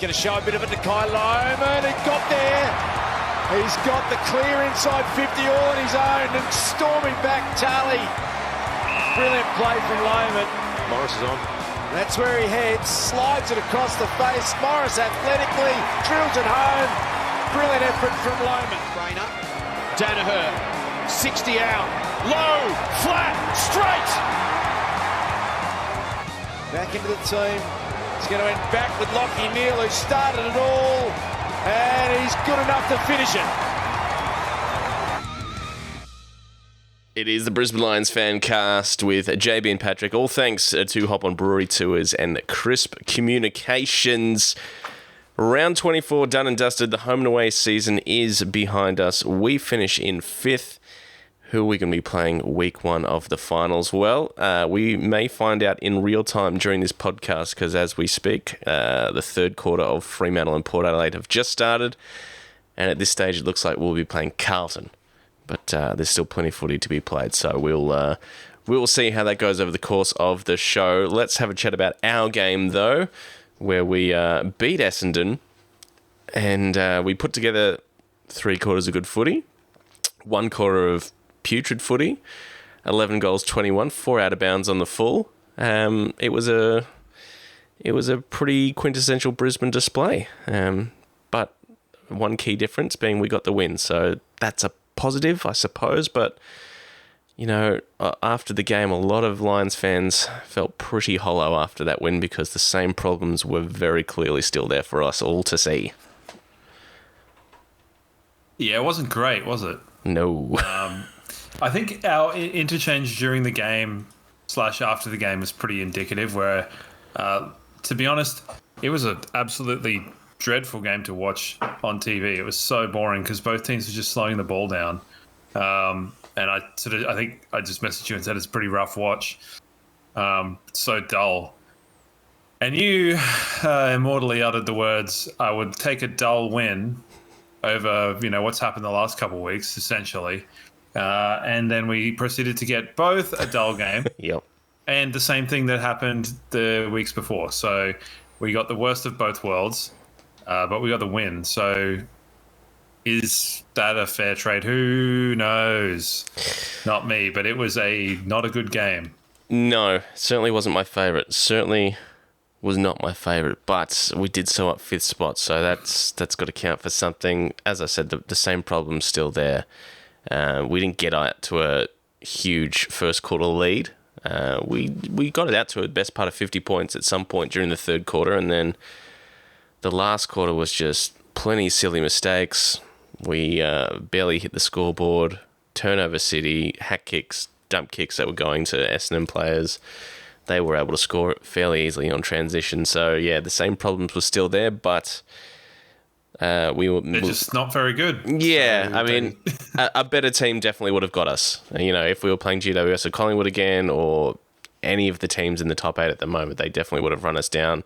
Going to show a bit of it to Kai Loman. He got there. He's got the clear inside 50 all on his own and storming back Tally. Brilliant play from Loman. Morris is on. That's where he heads. Slides it across the face. Morris athletically drills it home. Brilliant effort from Loman. Brainer. Danaher, 60 out. Low, flat, straight. Back into the team. He's going to end back with Lachie Neal, who started it all, and he's good enough to finish it. It is the Brisbane Lions fan cast with JB and Patrick. All thanks to Hop On Brewery Tours and Crisp Communications. Round 24 done and dusted. The home and away season is behind us. We finish in 5th. Who are we going to be playing week 1 of the finals? Well, we may find out in real time during this podcast because as we speak, the third quarter of Fremantle and Port Adelaide have just started. And at this stage, it looks like we'll be playing Carlton. But there's still plenty of footy to be played. So we'll see how that goes over the course of the show. Let's have a chat about our game, though, where we beat Essendon. And we put together 3 quarters of good footy, 1 quarter of putrid footy, 11 goals, 21, 4 out of bounds on the full. It was a pretty quintessential Brisbane display. But one key difference being we got the win. So that's a positive, I suppose. But, you know, after the game, a lot of Lions fans felt pretty hollow after that win because the same problems were very clearly still there for us all to see. Yeah, it wasn't great, was it? No. I think our interchange during the game / after the game was pretty indicative where, to be honest, it was an absolutely dreadful game to watch on TV. It was so boring because both teams were just slowing the ball down. And I think I just messaged you and said it's a pretty rough watch. So dull. And you immortally uttered the words, I would take a dull win over, what's happened the last couple of weeks, essentially. And then we proceeded to get both a dull game Yep. and the same thing that happened the weeks before. So we got the worst of both worlds, but we got the win. So is that a fair trade? Who knows? Not me, but it was not a good game. No, certainly wasn't my favourite. Certainly was not my favourite, but we did so up 5th spot, so that's got to count for something. As I said, the same problem's still there. We didn't get out to a huge first quarter lead. We got it out to a best part of 50 points at some point during the third quarter, and then the last quarter was just plenty of silly mistakes. We barely hit the scoreboard, turnover city, hack kicks, dump kicks that were going to Essendon players. They were able to score fairly easily on transition. So, yeah, the same problems were still there, but They're just not very good. Yeah, So I mean, a better team definitely would have got us. If we were playing GWS or Collingwood again or any of the teams in the top 8 at the moment, they definitely would have run us down.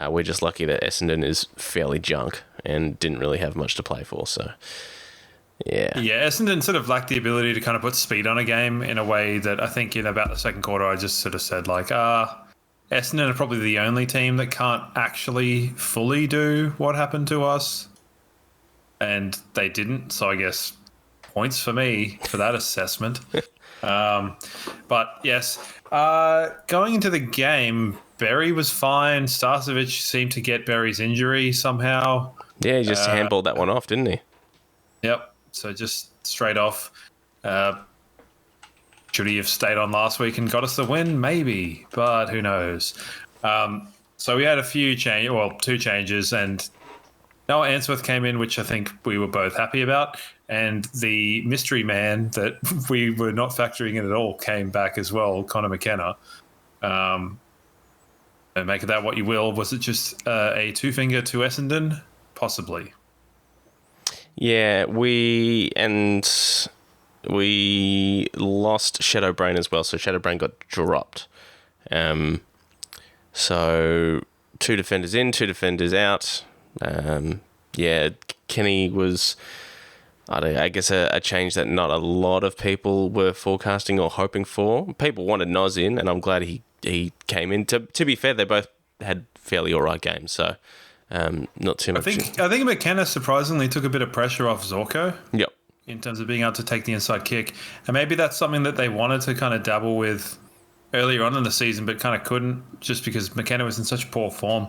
We're just lucky that Essendon is fairly junk and didn't really have much to play for. So, yeah. Yeah, Essendon sort of lacked the ability to kind of put speed on a game in a way that I think in about the second quarter I just sort of said, Essendon are probably the only team that can't actually fully do what happened to us. And they didn't, so I guess points for me for that assessment. But yes, going into the game, Berry was fine. Starcevic seemed to get Berry's injury somehow. Yeah, he just handballed that one off, didn't he? Yep, so just straight off. Should he have stayed on last week and got us the win? Maybe, but who knows? So we had two changes, and Noah Answorth came in, which I think we were both happy about, and the mystery man that we were not factoring in at all came back as well, Connor McKenna. And make of that what you will. Was it just a two-finger to Essendon? Possibly. Yeah, we lost Shadowbrain as well, so Shadowbrain got dropped. So 2 defenders in, 2 defenders out. Kenny was, I guess, a change that not a lot of people were forecasting or hoping for. People wanted Noz in, and I'm glad he came in. To be fair, they both had fairly all right games, so Not too much. I think McKenna surprisingly took a bit of pressure off Zorko. Yep. In terms of being able to take the inside kick. And maybe that's something that they wanted to kind of dabble with earlier on in the season, but kind of couldn't, just because McKenna was in such poor form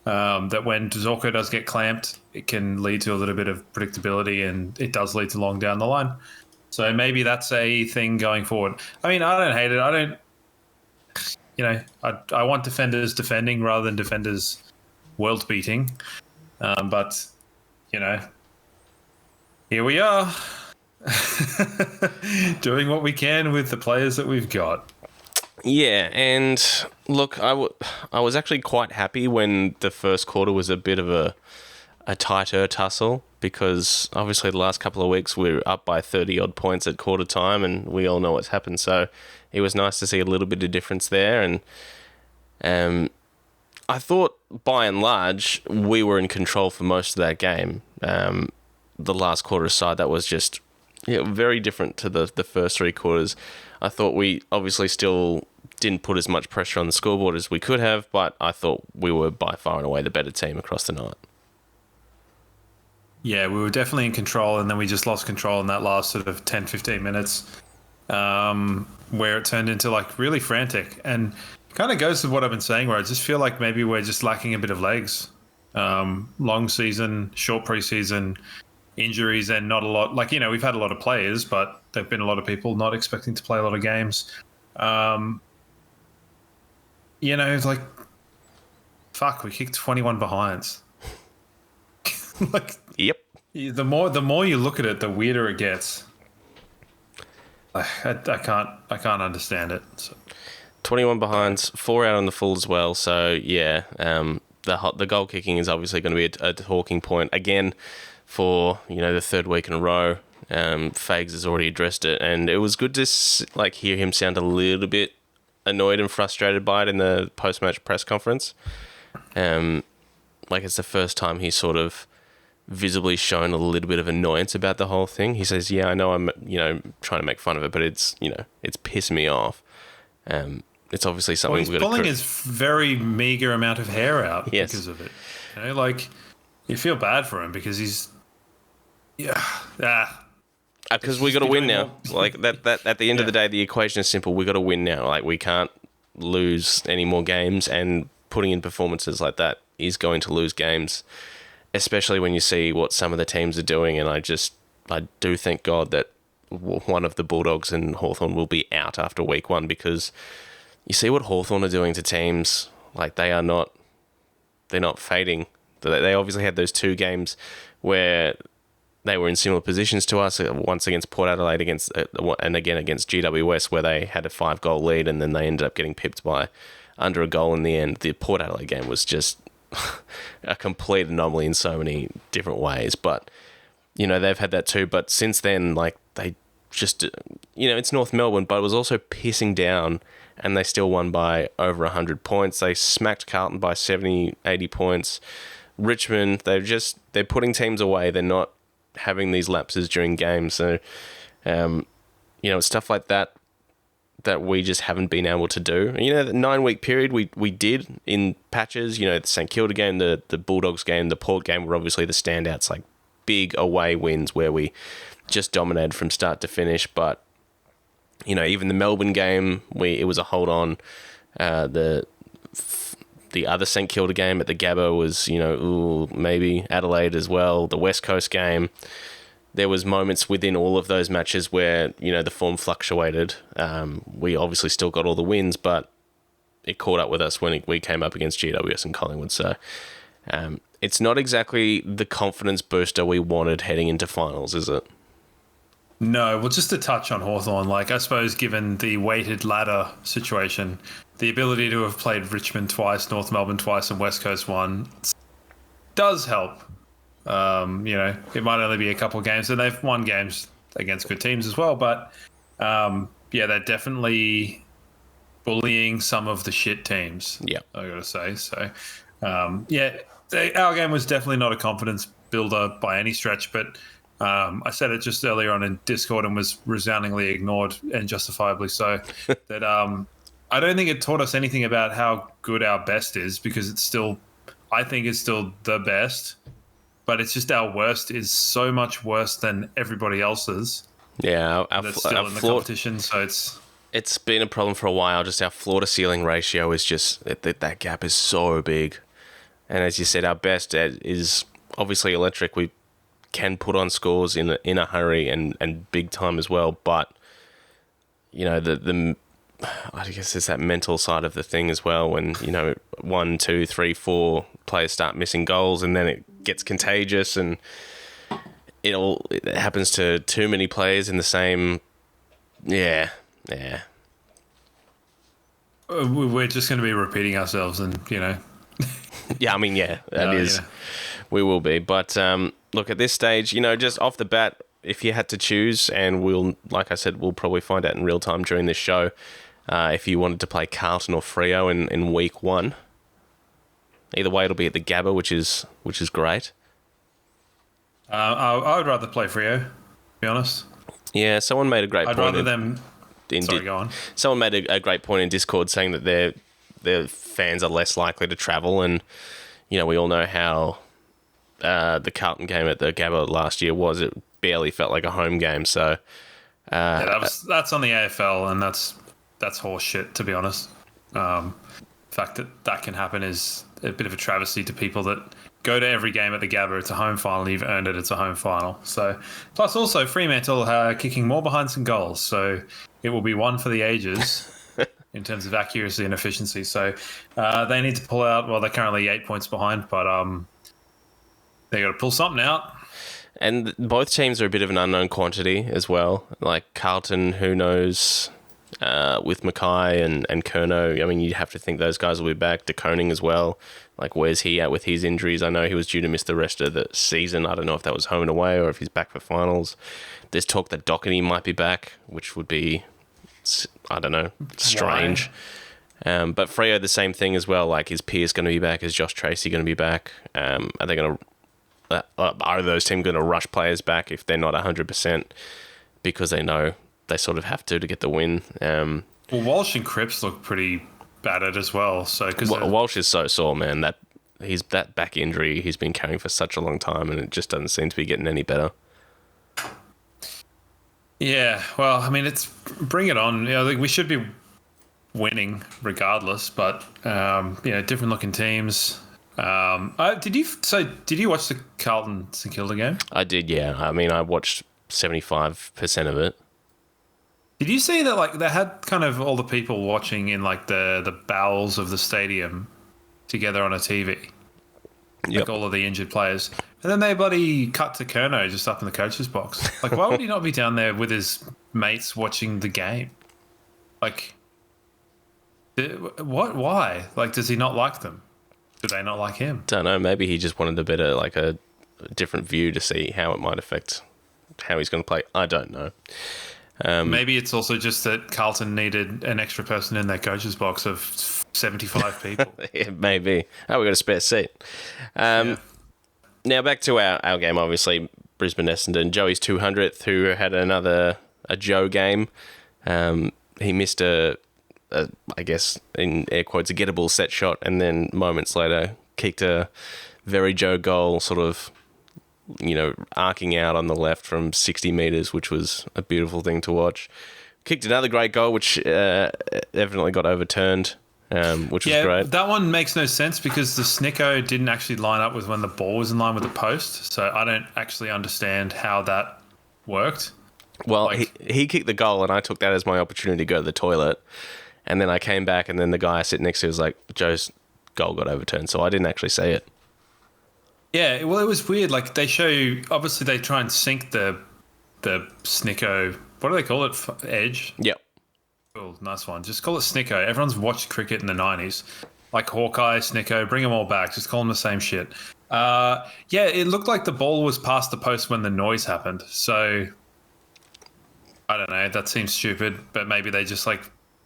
that when Zorko does get clamped, it can lead to a little bit of predictability, and it does lead to long down the line. So maybe that's a thing going forward. I mean, I don't hate it. I don't, I want defenders defending rather than defenders world beating. But, here we are, doing what we can with the players that we've got. Yeah, and look, I was actually quite happy when the first quarter was a bit of a tighter tussle, because obviously the last couple of weeks we were up by 30-odd points at quarter time, and we all know what's happened. So it was nice to see a little bit of difference there, and I thought by and large we were in control for most of that game. The last quarter aside, that was just very different to the first three quarters. I thought we obviously still didn't put as much pressure on the scoreboard as we could have, but I thought we were by far and away the better team across the night. Yeah, we were definitely in control, and then we just lost control in that last sort of 10, 15 minutes where it turned into like really frantic. And it kind of goes to what I've been saying, where I just feel like maybe we're just lacking a bit of legs. Long season, short preseason, injuries, and not a lot. Like, we've had a lot of players, but there've been a lot of people not expecting to play a lot of games. It's like, fuck, we kicked 21 behinds. Like, yep. The more you look at it, the weirder it gets. I can't understand it. So. 21 behinds, 4 out on the full as well. So yeah, the goal kicking is obviously going to be a talking point again for the third week in a row. Fags has already addressed it, and it was good to hear him sound a little bit annoyed and frustrated by it in the post-match press conference. It's the first time he's sort of visibly shown a little bit of annoyance about the whole thing. He says, "Yeah, I know I'm trying to make fun of it, but it's it's pissing me off." It's obviously something he's pulling his very meager amount of hair out because of it. You feel bad for him because he's because we got to win now. That at the end of the day, the equation is simple. We got to win now. We can't lose any more games, and putting in performances like that is going to lose games, especially when you see what some of the teams are doing. And I do thank God that one of the Bulldogs and Hawthorn will be out after week one, because you see what Hawthorn are doing to teams. They're not fading. They obviously had those 2 games where they were in similar positions to us, once against Port Adelaide and again against GWS, where they had a 5-goal lead and then they ended up getting pipped by under a goal in the end. The Port Adelaide game was just a complete anomaly in so many different ways. But, they've had that too. But since then, they just, it's North Melbourne, but it was also pissing down, and they still won by over 100 points. They smacked Carlton by 70, 80 points. Richmond, they're putting teams away. They're not having these lapses during games. So, stuff like that we just haven't been able to do. The 9-week period we did in patches. The St Kilda game, the Bulldogs game, the Port game were obviously the standouts, big away wins where we just dominated from start to finish. But, even the Melbourne game, it was a hold on. The other St Kilda game at the Gabba was, maybe Adelaide as well. The West Coast game, there was moments within all of those matches where, the form fluctuated. We obviously still got all the wins, but it caught up with us when we came up against GWS and Collingwood. So it's not exactly the confidence booster we wanted heading into finals, is it? No, well, just to touch on Hawthorn, I suppose given the weighted ladder situation, the ability to have played Richmond twice, North Melbourne twice, and West Coast once does help. It might only be a couple of games, and they've won games against good teams as well. But they're definitely bullying some of the shit teams. Yeah, I got to say. So, our game was definitely not a confidence builder by any stretch, but. I said it just earlier on in Discord and was resoundingly ignored, and justifiably so, that I don't think it taught us anything about how good our best is, because it's still, I think is still the best, but it's just our worst is so much worse than everybody else's. Yeah, That's still in the competition, so it's been a problem for a while. Just our floor to ceiling ratio is just that gap is so big, and as you said, our best is obviously electric. We can put on scores in a hurry and big time as well, but you know the I guess there's that mental side of the thing as well. When 1, 2, 3, 4 players start missing goals, and then it gets contagious, and it happens to too many players in the same. Yeah. we're just going to be repeating ourselves, and Yeah, I mean, that is. Yeah. We will be, but look, at this stage, just off the bat, if you had to choose, and like I said, we'll probably find out in real time during this show, if you wanted to play Carlton or Freo in week 1. Either way, it'll be at the Gabba, which is great. I would rather play Freo, to be honest. Yeah, someone made a great point. I'd rather them. Sorry, go on. Someone made a great point in Discord saying that their fans are less likely to travel, and we all know how the Carlton game at the Gabba last year was. It barely felt like a home game. So that's on the AFL, and that's horse shit, to be honest. The fact that can happen is a bit of a travesty to people that go to every game at the Gabba. It's a home final. You've earned it. It's a home final. So, plus also Fremantle kicking more behind some goals. So it will be one for the ages in terms of accuracy and efficiency. So they need to pull out. Well, they're currently 8 points behind, but they got to pull something out. And both teams are a bit of an unknown quantity as well. Like Carlton, who knows, with Mackay and Curnow. I mean, you'd have to think those guys will be back. De Koning as well. Like, where's he at with his injuries? I know he was due to miss the rest of the season. I don't know if that was home and away or if he's back for finals. There's talk that Doherty might be back, which would be, I don't know, strange. But Freo, the same thing as well. Like, is Pearce going to be back? Is Josh Tracy going to be back? Are those teams going to rush players back if they're not 100% because they know they sort of have to get the win? Well, Walsh and Cripps look pretty battered as well. So Walsh is so sore, man. That back injury he's been carrying for such a long time, and it just doesn't seem to be getting any better. Yeah, well, I mean, it's bring it on. We should be winning regardless, but different looking teams. Did you watch the Carlton St Kilda game? I did, yeah. I mean, I watched 75% of it. Did you see that, they had kind of all the people watching in, the bowels of the stadium together on a TV? Yep. All of the injured players. And then they bloody cut to Curnow just up in the coach's box. Why would he not be down there with his mates watching the game? What? Why? Does he not like them? Do they not like him? Don't know. Maybe he just wanted a different view to see how it might affect how he's going to play. I don't know. Maybe it's also just that Carlton needed an extra person in their coach's box of 75 people. Yeah, maybe. Oh, we got a spare seat. Now back to our game, obviously, Brisbane Essendon. Joey's 200th, who had a Joe game. He missed I guess, in air quotes, a gettable set shot, and then moments later kicked a very Joe goal, sort of, arcing out on the left from 60 metres, which was a beautiful thing to watch. Kicked another great goal, which evidently got overturned, which was great. That one makes no sense because the Snicko didn't actually line up with when the ball was in line with the post, so I don't actually understand how that worked. Well, he kicked the goal, and I took that as my opportunity to go to the toilet. And then I came back, and then the guy sitting next to me was like, Joe's goal got overturned, so I didn't actually see it. Yeah, well, it was weird. They show you, obviously they try and sync the Snicko, what do they call it? Edge? Yep. Cool, nice one. Just call it Snicko. Everyone's watched cricket in the 90s. Like Hawkeye, Snicko, bring them all back. Just call them the same shit. It looked like the ball was past the post when the noise happened. So, I don't know. That seems stupid, but maybe they just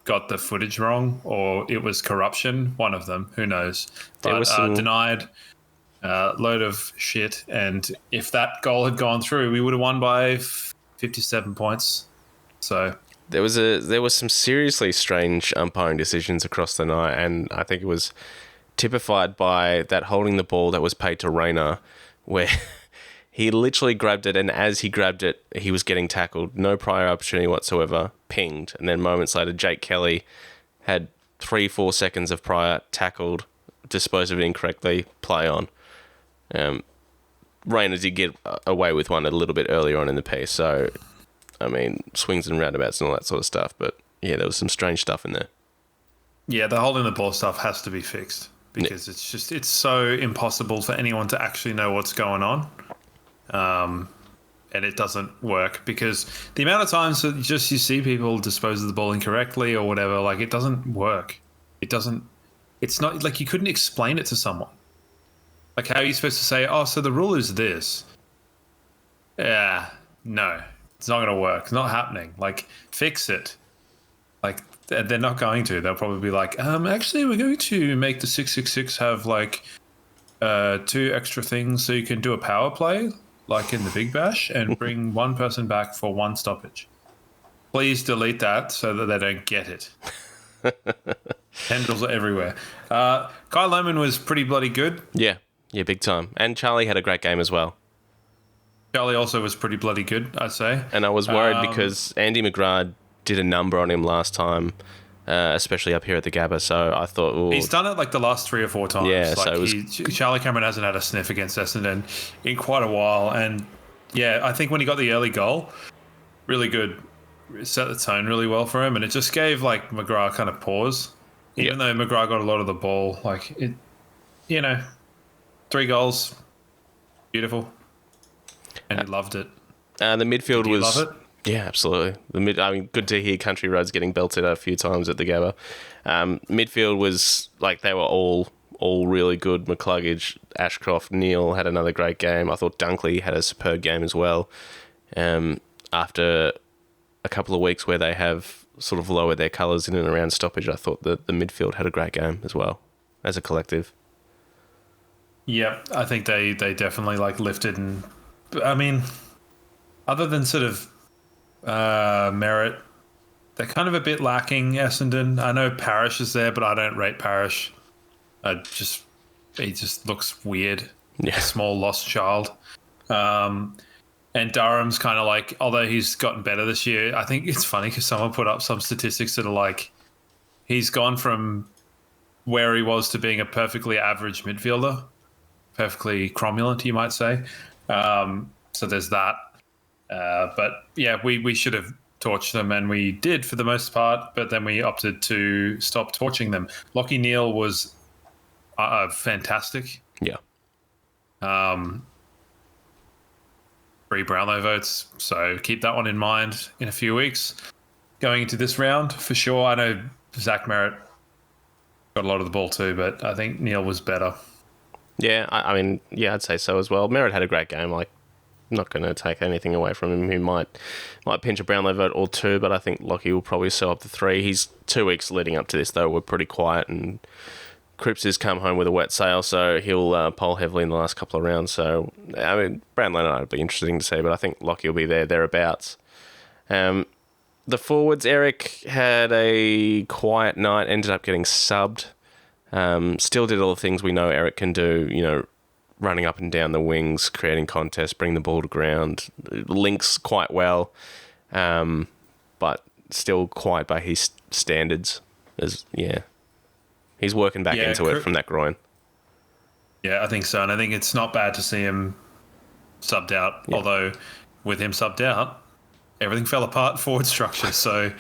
got the footage wrong, or it was corruption. One of them, who knows? But denied, load of shit. And if that goal had gone through, we would have won by 57 points. So there was some seriously strange umpiring decisions across the night, and I think it was typified by that holding the ball that was paid to Rayner, where he literally grabbed it, and as he grabbed it, he was getting tackled. No prior opportunity whatsoever, pinged, and then moments later, Jake Kelly had 3-4 seconds of prior, tackled, disposed of it incorrectly, play on. Rayner did get away with one a little bit earlier on in the piece, so, I mean, swings and roundabouts and all that sort of stuff, but yeah, there was some strange stuff in there. Yeah, the holding the ball stuff has to be fixed because it's so impossible for anyone to actually know what's going on. And it doesn't work because the amount of times that you see people dispose of the ball incorrectly or whatever, like it doesn't work. It's not like you couldn't explain it to someone. Like, how are you supposed to say, oh, so the rule is this? Yeah, no, it's not going to work. It's not happening. Like, fix it. Like, they're not going to. They'll probably be like, actually, we're going to make the 666 have like 2 extra things so you can do a power play, like in the Big Bash, and bring one person back for 1 stoppage. Please delete that so that they don't get it. Handles are everywhere. Kai Lohmann was pretty bloody good. Yeah, big time. And Charlie had a great game as well. Charlie also was pretty bloody good, I'd say. And I was worried because Andy McGrath did a number on him last time, especially up here at the Gabba. So I thought, ooh. He's done it like the last 3 or 4 times. Yeah, like so Charlie Cameron hasn't had a sniff against Essendon in quite a while. And yeah, I think when he got the early goal, really good, set the tone really well for him. And it just gave like McGrath kind of pause. Even though McGrath got a lot of the ball, like it, 3 goals, beautiful. And he loved it. The midfield Did you was. love it? Yeah, absolutely. I mean, good to hear Country Roads getting belted a few times at the Gabba. Midfield was like they were all really good. McCluggage, Ashcroft, Neal had another great game. I thought Dunkley had a superb game as well. After a couple of weeks where they have sort of lowered their colours in and around stoppage, I thought that the midfield had a great game as well as a collective. Yeah, I think they definitely like lifted, and I mean, other than sort of merit, they're kind of a bit lacking, Essendon. I know Parrish is there, but I don't rate Parrish. He just looks weird. Yeah. A small lost child. And Durham's kind of like, although he's gotten better this year, I think it's funny because someone put up some statistics that are like, he's gone from where he was to being a perfectly average midfielder, perfectly cromulent, you might say. So there's that. But yeah, we should have torched them, and we did for the most part, but then we opted to stop torching them. Lachie Neale was fantastic. Yeah. 3 Brownlow votes, so keep that one in mind in a few weeks. Going into this round, for sure. I know Zach Merritt got a lot of the ball too, but I think Neale was better. Yeah, I mean, yeah, I'd say so as well. Merritt had a great game. Like, I'm not going to take anything away from him. He might pinch a Brownlow vote or 2, but I think Lachie will probably sew up the 3. His 2 weeks leading up to this, though, were pretty quiet, and Cripps has come home with a wet sail, so he'll poll heavily in the last couple of rounds. So, I mean, Brownlow and I would be interesting to see, but I think Lachie will be thereabouts. The forwards, Eric had a quiet night, ended up getting subbed. Still did all the things we know Eric can do, running up and down the wings, creating contests, bring the ball to ground, links quite well, but still quiet by his standards. He's working back into it from that groin. Yeah, I think so. And I think it's not bad to see him subbed out. Yeah. Although with him subbed out, everything fell apart forward structure. So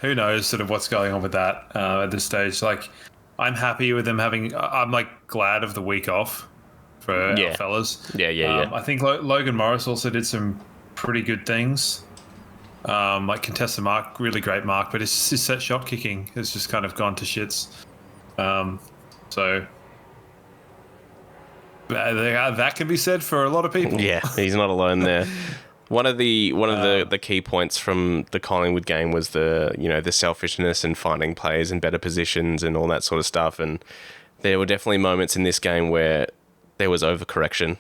who knows sort of what's going on with that at this stage. Like, I'm happy with them having... I'm, like, glad of the week off for our fellas. Yeah. I think Logan Morris also did some pretty good things. Like, contested mark, really great mark. But his set shot kicking has just kind of gone to shits. So that can be said for a lot of people. Yeah, he's not alone there. One of the key points from the Collingwood game was the selfishness and finding players in better positions and all that sort of stuff. And there were definitely moments in this game where there was overcorrection.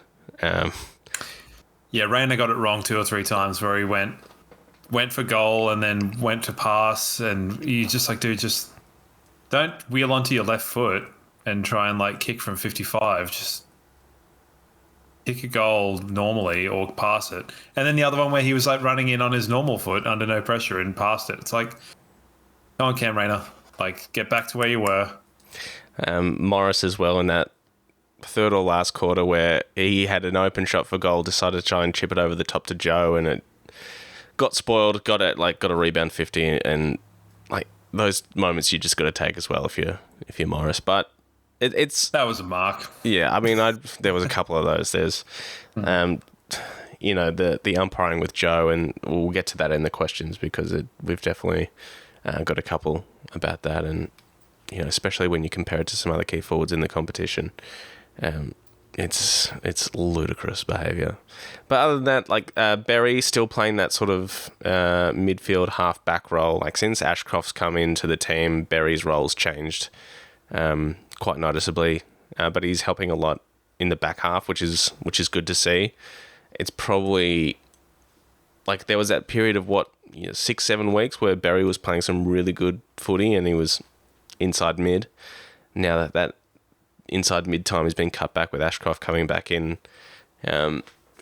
Yeah, Rayner got it wrong 2 or 3 times where he went for goal and then went to pass, and you just like, dude, just don't wheel onto your left foot and try and like kick from 55. Just kick a goal normally or pass it. And then the other one where he was like running in on his normal foot under no pressure and passed it. It's like, come on, Cam Rayner. Like, get back to where you were. Morris as well in that third or last quarter where he had an open shot for goal, decided to try and chip it over the top to Joe, and it got spoiled, got a rebound 50, and like those moments you just got to take as well if you're Morris. But that was a mark. Yeah, I mean, there was a couple of those. There's, the umpiring with Joe, and we'll get to that in the questions because we've definitely got a couple about that, and especially when you compare it to some other key forwards in the competition, it's ludicrous behaviour. But other than that, like Berry still playing that sort of midfield half back role. Like since Ashcroft's come into the team, Berry's role's changed quite noticeably, but he's helping a lot in the back half, which is good to see. It's probably like there was that period of 6-7 weeks where Berry was playing some really good footy and he was inside mid. Now that inside mid time has been cut back with Ashcroft coming back in.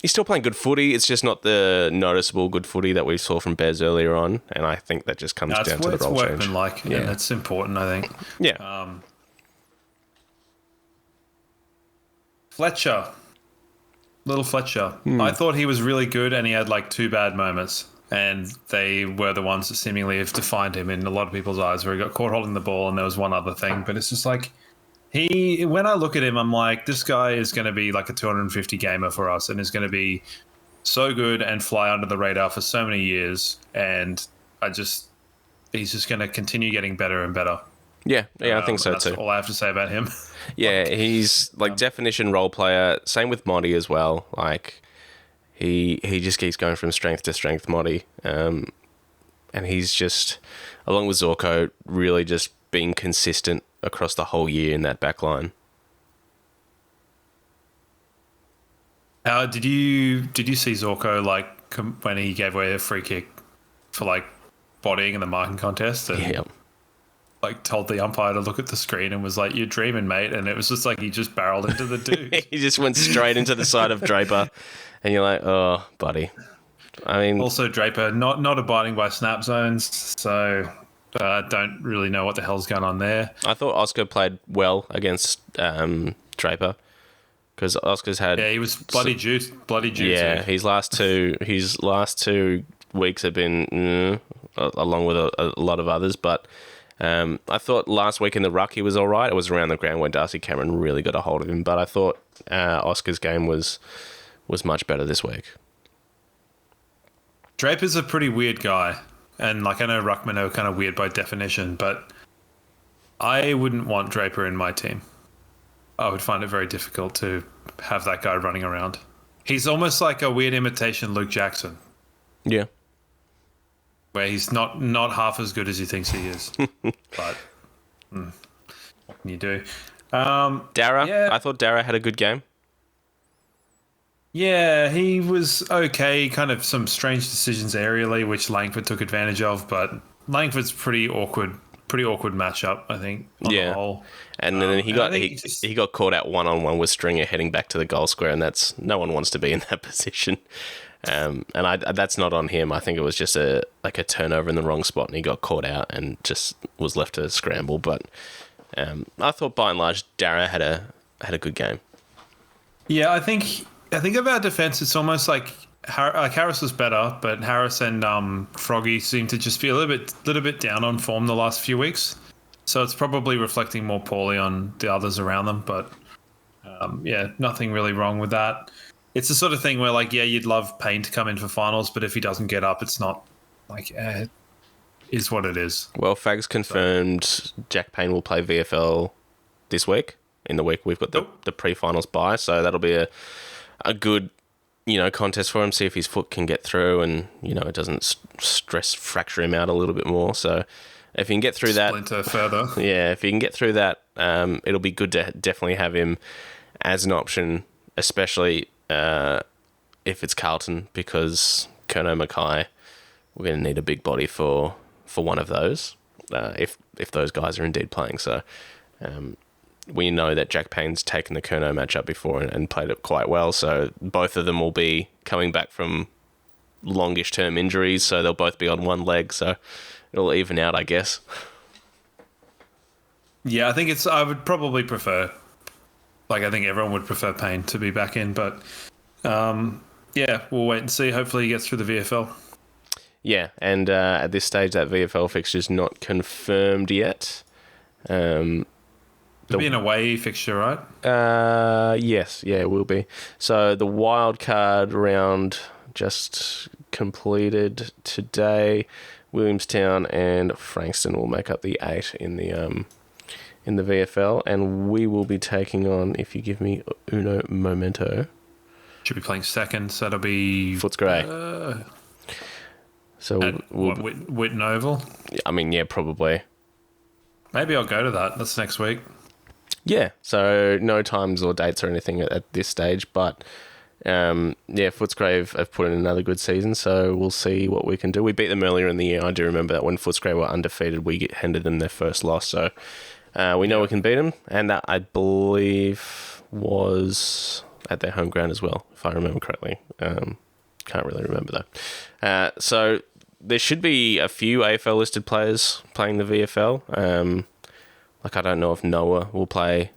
He's still playing good footy. It's just not the noticeable good footy that we saw from Bez earlier on, and I think that just comes down to the role change. Yeah, and that's important, I think. Yeah. Fletcher. Little Fletcher. I thought he was really good and he had like 2 bad moments. And they were the ones that seemingly have defined him in a lot of people's eyes, where he got caught holding the ball and there was one other thing. But it's just like, when I look at him, I'm like, this guy is going to be like a 250 gamer for us and is going to be so good and fly under the radar for so many years. And he's just going to continue getting better and better. Yeah, I think so too. That's all I have to say about him. Yeah, he's like definition role player. Same with Monty as well. Like he just keeps going from strength to strength, Monty. And he's just, along with Zorko, really just being consistent across the whole year in that back line. Did you see Zorko like when he gave away a free kick for like bodying in the marking contest? And yeah. Like told the umpire to look at the screen and was like, "You're dreaming, mate." And it was just like he just barreled into the dude. He just went straight into the side of Draper, and you're like, "Oh, buddy." I mean, also Draper not abiding by snap zones, so don't really know what the hell's going on there. I thought Oscar played well against Draper because Oscar's had he was bloody juiced. Yeah, his last two weeks have been along with a lot of others, but. I thought last week in the ruck he was all right. It was around the ground where Darcy Cameron really got a hold of him. But I thought Oscar's game was much better this week. Draper's a pretty weird guy. And like I know ruckmen are kind of weird by definition, but I wouldn't want Draper in my team. I would find it very difficult to have that guy running around. He's almost like a weird imitation Luke Jackson. Yeah. Where he's not half as good as he thinks he is. But what can you do? Dara, yeah. I thought Dara had a good game. Yeah, he was okay. Kind of some strange decisions aerially, which Langford took advantage of, but Langford's pretty awkward matchup, I think, on the whole. And then he got caught out one-on-one with Stringer heading back to the goal square, and that's no one wants to be in that position. And that's not on him. I think it was just a turnover in the wrong spot, and he got caught out and just was left to scramble. But I thought by and large, Dara had a good game. Yeah, I think about defense, it's almost like Harris was better, but Harris and Froggy seem to just be a little bit down on form the last few weeks. So it's probably reflecting more poorly on the others around them. But nothing really wrong with that. It's the sort of thing where, like, you'd love Payne to come in for finals, but if he doesn't get up, it's not like it is what it is. Well, Fags confirmed Jack Payne will play VFL this week. In the week we've got the pre-finals bye, so that'll be a good contest for him. See if his foot can get through, and it doesn't fracture him out a little bit more. So if he can get through Splinter further, if he can get through that, it'll be good to definitely have him as an option, especially. If it's Carlton, because Kerno Mackay, we're going to need a big body for one of those if those guys are indeed playing. So we know that Jack Payne's taken the Curnow matchup before and played it quite well. So both of them will be coming back from longish term injuries, so they'll both be on one leg. So it'll even out, I guess. Yeah, I think I would probably prefer, I think everyone would prefer Payne to be back in, but yeah, we'll wait and see. Hopefully he gets through the VFL. Yeah, and at this stage, that VFL fixture's not confirmed yet. It'll be an away fixture, right? Yes, yeah, it will be. So the wild card round just completed today. Williamstown and Frankston will make up the 8 in the VFL, and we will be taking on, if you give me uno momento, should be playing second, so it'll be Footscray. So Whitten Oval? I mean, yeah, probably. Maybe I'll go to that. That's next week. Yeah, so no times or dates or anything at this stage, but Footscray have put in another good season, so we'll see what we can do. We beat them earlier in the year. I do remember that when Footscray were undefeated, we handed them their first loss, so we know we can beat them, and that, I believe, was at their home ground as well, if I remember correctly. Can't really remember, though. So there should be a few AFL listed players playing the VFL. I don't know if Noah will play,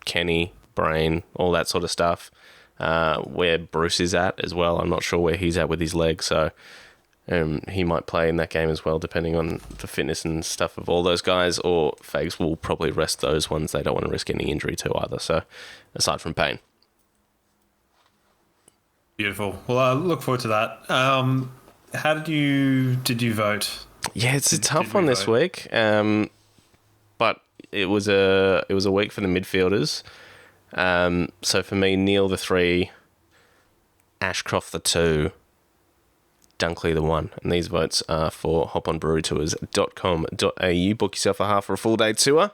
Kenny, Brain, all that sort of stuff. Where Bruce is at as well. I'm not sure where he's at with his leg, so he might play in that game as well, depending on the fitness and stuff of all those guys, or Fags will probably rest those ones they don't want to risk any injury to either, so aside from Payne. Beautiful. Well, I look forward to that. How did you vote? Yeah, it's a tough one this week, but it was a week for the midfielders. So for me, Neil the 3, Ashcroft the 2, Dunkley the 1. And these votes are for hoponbrewerytours.com.au. Book yourself a half for a full day tour.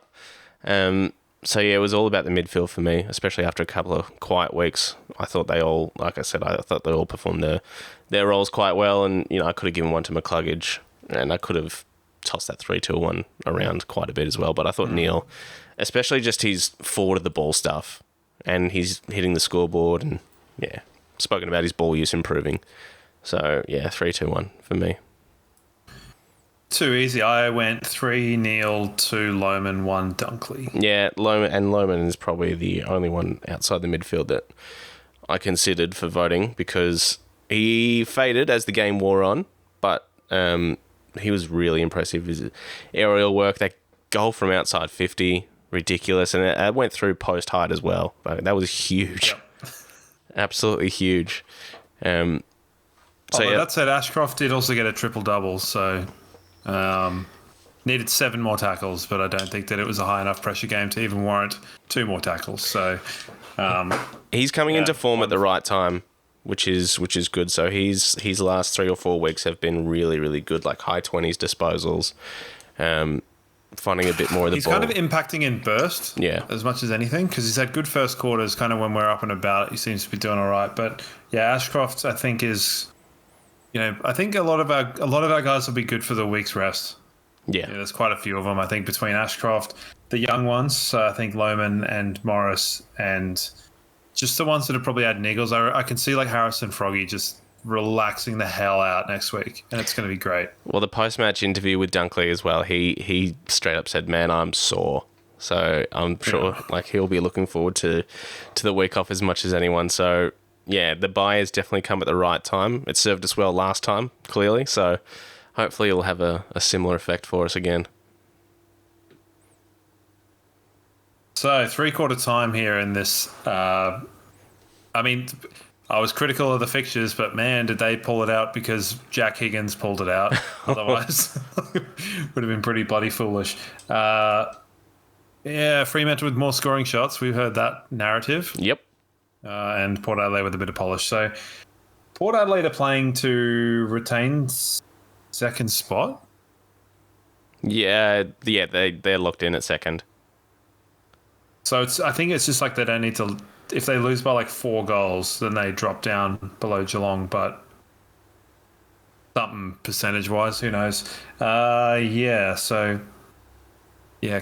So yeah, it was all about the midfield for me, especially after a couple of quiet weeks. I thought they all, like I said, I thought they all performed their roles quite well. And, I could have given one to McCluggage, and I could have tossed that 3-2-1 around quite a bit as well. But I thought Neil, especially just his forward of the ball stuff, and he's hitting the scoreboard, and yeah, spoken about his ball use improving. So yeah, 3-2-1 for me. Too easy. I went 3 Neil, 2 Lohman, 1 Dunkley. Yeah, Lohman is probably the only one outside the midfield that I considered for voting, because he faded as the game wore on, but he was really impressive. His aerial work, that goal from outside 50, ridiculous, and it went through post height as well. That was huge. Yep. Absolutely huge. That said, Ashcroft did also get a triple-double, so needed 7 more tackles, but I don't think that it was a high enough pressure game to even warrant 2 more tackles. So he's coming into form at the right time, which is good. So his last 3 or 4 weeks have been really, really good, like high 20s disposals, finding a bit more of the he's ball. He's kind of impacting in burst, as much as anything, because he's had good first quarters. Kind of when we're up and about, he seems to be doing all right. But yeah, Ashcroft, I think is, I think a lot of our guys will be good for the week's rest. Yeah, there's quite a few of them. I think between Ashcroft, the young ones, so I think Lohman and Morris, and just the ones that have probably had niggles. I can see like Harrison Froggy just relaxing the hell out next week, and it's going to be great. Well, the post-match interview with Dunkley as well, he straight up said, "Man, I'm sore." So I'm sure he'll be looking forward to the week off as much as anyone. So yeah, the bye has definitely come at the right time. It served us well last time, clearly. So hopefully it'll have a similar effect for us again. So 3/4 time here in this. I was critical of the fixtures, but man, did they pull it out, because Jack Higgins pulled it out. Otherwise, would have been pretty bloody foolish. Fremantle with more scoring shots. We've heard that narrative. Yep. And Port Adelaide with a bit of polish. So Port Adelaide are playing to retain second spot. Yeah, they're locked in at second. So I think it's just like they don't need to. If they lose by like 4 goals, then they drop down below Geelong. But something percentage-wise, who knows? So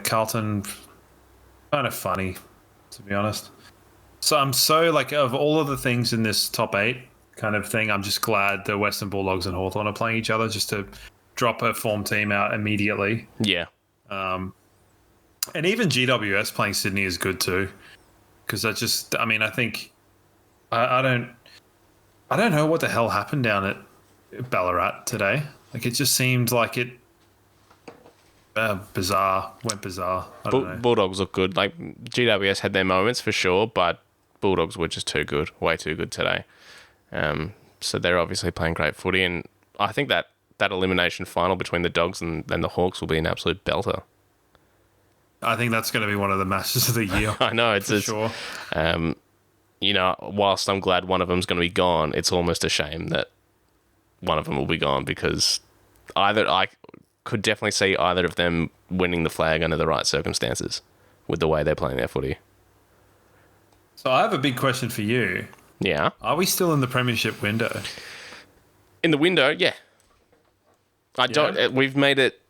Carlton kind of funny, to be honest. So I'm so like of all of the things in this top 8 kind of thing, I'm just glad the Western Bulldogs and Hawthorn are playing each other just to drop a form team out immediately. Yeah. And even GWS playing Sydney is good too, because I think I don't know what the hell happened down at Ballarat today. Like it just seemed like it went bizarre. I don't know. Bulldogs look good. Like GWS had their moments for sure, but Bulldogs were just too good, way too good today. So they're obviously playing great footy, and I think that elimination final between the Dogs and the Hawks will be an absolute belter. I think that's going to be one of the matches of the year. I know it's sure. Whilst I'm glad one of them's going to be gone, it's almost a shame that one of them will be gone, because I could definitely see either of them winning the flag under the right circumstances with the way they're playing their footy. So I have a big question for you. Yeah. Are we still in the premiership window? In the window, yeah. We've made it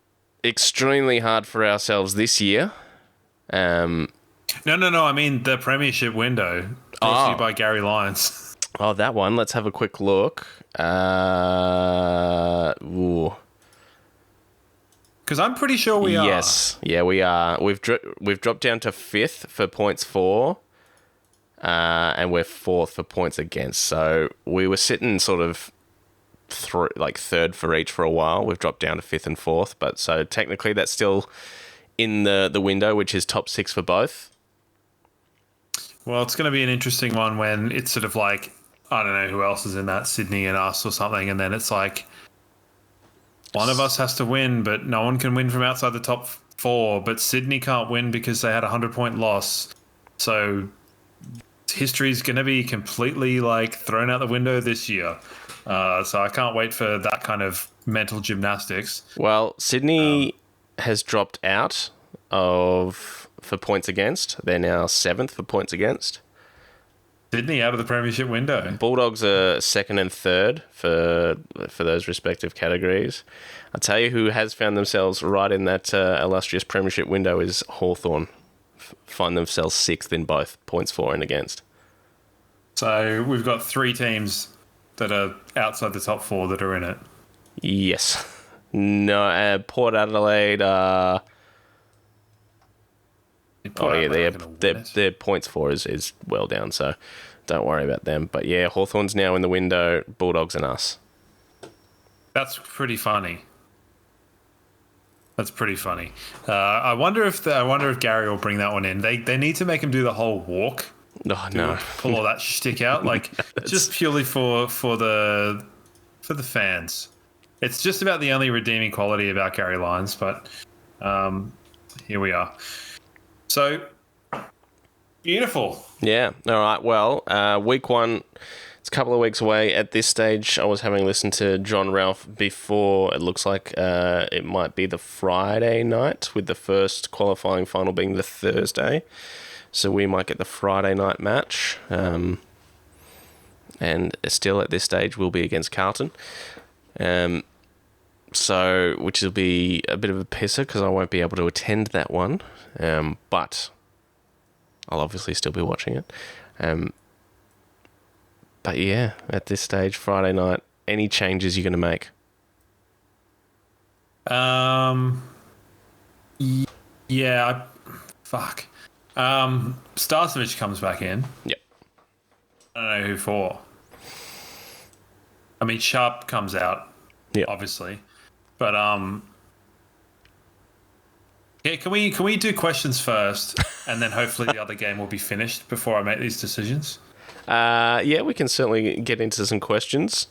extremely hard for ourselves this year. No. I mean the premiership window brought to you by Gary Lyons. Oh, that one. Let's have a quick look. Ooh. Because I'm pretty sure we are. Yes. Yeah, we are. We've dropped down to 5th for points for, and we're 4th for points against. So we were sitting sort of third for each for a while. We've dropped down to 5th and 4th, but so technically that's still in the window, which is top 6 for both. Well, it's going to be an interesting one when it's sort of like, I don't know who else is in that, Sydney and us or something, and then it's like one of us has to win, but no one can win from outside the top 4, but Sydney can't win because they had a 100-point loss. So history's going to be completely like thrown out the window this year. So I can't wait for that kind of mental gymnastics. Well, Sydney has dropped out for points against. They're now 7th for points against. Sydney out of the premiership window. Bulldogs are 2nd and 3rd for those respective categories. I'll tell you who has found themselves right in that illustrious premiership window is Hawthorn. Find themselves 6th in both points for and against. So we've got 3 teams that are outside the top 4 that are in it. Yes. No, Port Adelaide are... their points for is well down, so don't worry about them. But yeah, Hawthorn's now in the window, Bulldogs and us. That's pretty funny. I wonder if Gary will bring that one in. They need to make him do the whole walk. Oh no! Pull all that shtick out, like just purely for the fans. It's just about the only redeeming quality about Gary Lyons, but here we are. So beautiful. Yeah. All right. Well, week 1, it's a couple of weeks away at this stage. I was having listened to John Ralph before. It looks like it might be the Friday night, with the first qualifying final being the Thursday. So we might get the Friday night match. And still at this stage, we'll be against Carlton. So, which will be a bit of a pisser because I won't be able to attend that one. But I'll obviously still be watching it. But yeah, at this stage, Friday night, any changes you're going to make? Yeah, Starcevich comes back in. Yep. I don't know who for. I mean, Sharp comes out, obviously. But yeah, can we do questions first, and then hopefully the other game will be finished before I make these decisions? Yeah, we can certainly get into some questions.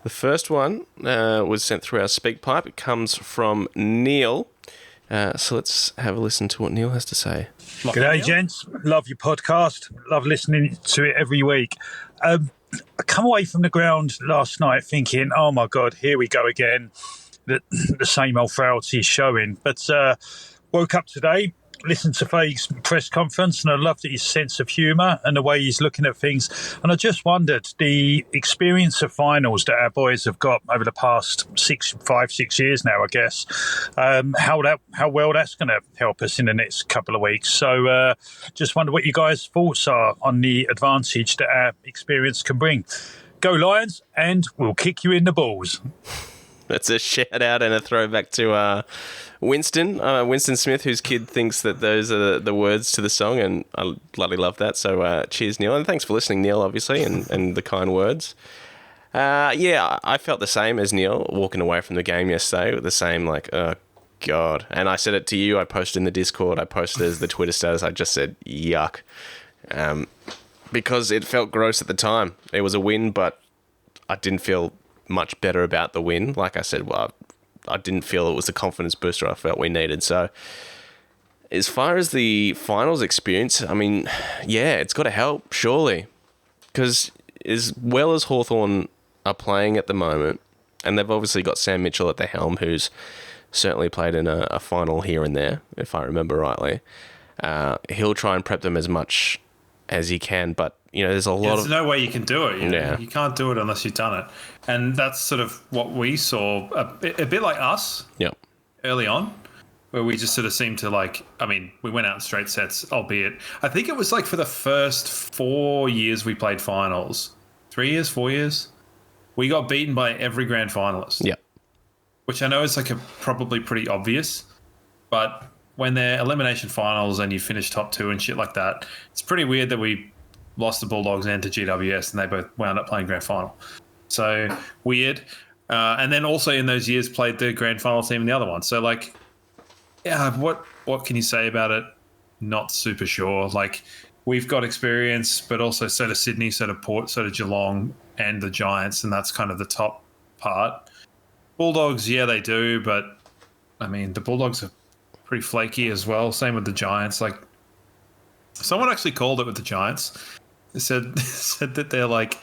The first one was sent through our speak pipe. It comes from Neil. So let's have a listen to what Neil has to say. G'day, gents. Love your podcast. Love listening to it every week. I come away from the ground last night thinking, oh my God, here we go again. The same old frailty is showing. But woke up today, listened to Faye's press conference, and I loved his sense of humour and the way he's looking at things. And I just wondered, the experience of finals that our boys have got over the past 6 years now, I guess, how well that's going to help us in the next couple of weeks. So just wonder what you guys' thoughts are on the advantage that our experience can bring. Go Lions, and we'll kick you in the balls. That's a shout out and a throwback to Winston Smith, whose kid thinks that those are the words to the song, and I bloody love that. So cheers, Neil, and thanks for listening, Neil, obviously, and the kind words. Yeah, I felt the same as Neil walking away from the game yesterday, the same, like, oh, God. And I said it to you, I posted in the Discord, I posted as the Twitter status, I just said, yuck. Because it felt gross at the time. It was a win, but I didn't feel much better about the win. Like I said, well, I didn't feel it was the confidence booster I felt we needed. So as far as the finals experience, I mean, yeah, it's got to help, surely. Because as well as Hawthorn are playing at the moment, and they've obviously got Sam Mitchell at the helm, who's certainly played in a final here and there, if I remember rightly. He'll try and prep them as much as he can, but there's a lot There's no way you can do it. Yeah. You can't do it unless you've done it. And that's sort of what we saw, a bit like us early on, where we just sort of seemed to we went out in straight sets, albeit, I think it was like for the first 4 years we played finals, 3 years, 4 years, we got beaten by every grand finalist. Yeah. Which I know is probably pretty obvious, but when they're elimination finals and you finish top two and shit like that, it's pretty weird that we lost the Bulldogs and to GWS and they both wound up playing grand final. So weird. And then also in those years played the grand final team in the other one. So what can you say about it? Not super sure. We've got experience, but also so does Sydney, so does Port, so does Geelong and the Giants, and that's kind of the top part. Bulldogs, yeah, they do, but the Bulldogs are pretty flaky as well. Same with the Giants. Someone actually called it with the Giants. They said that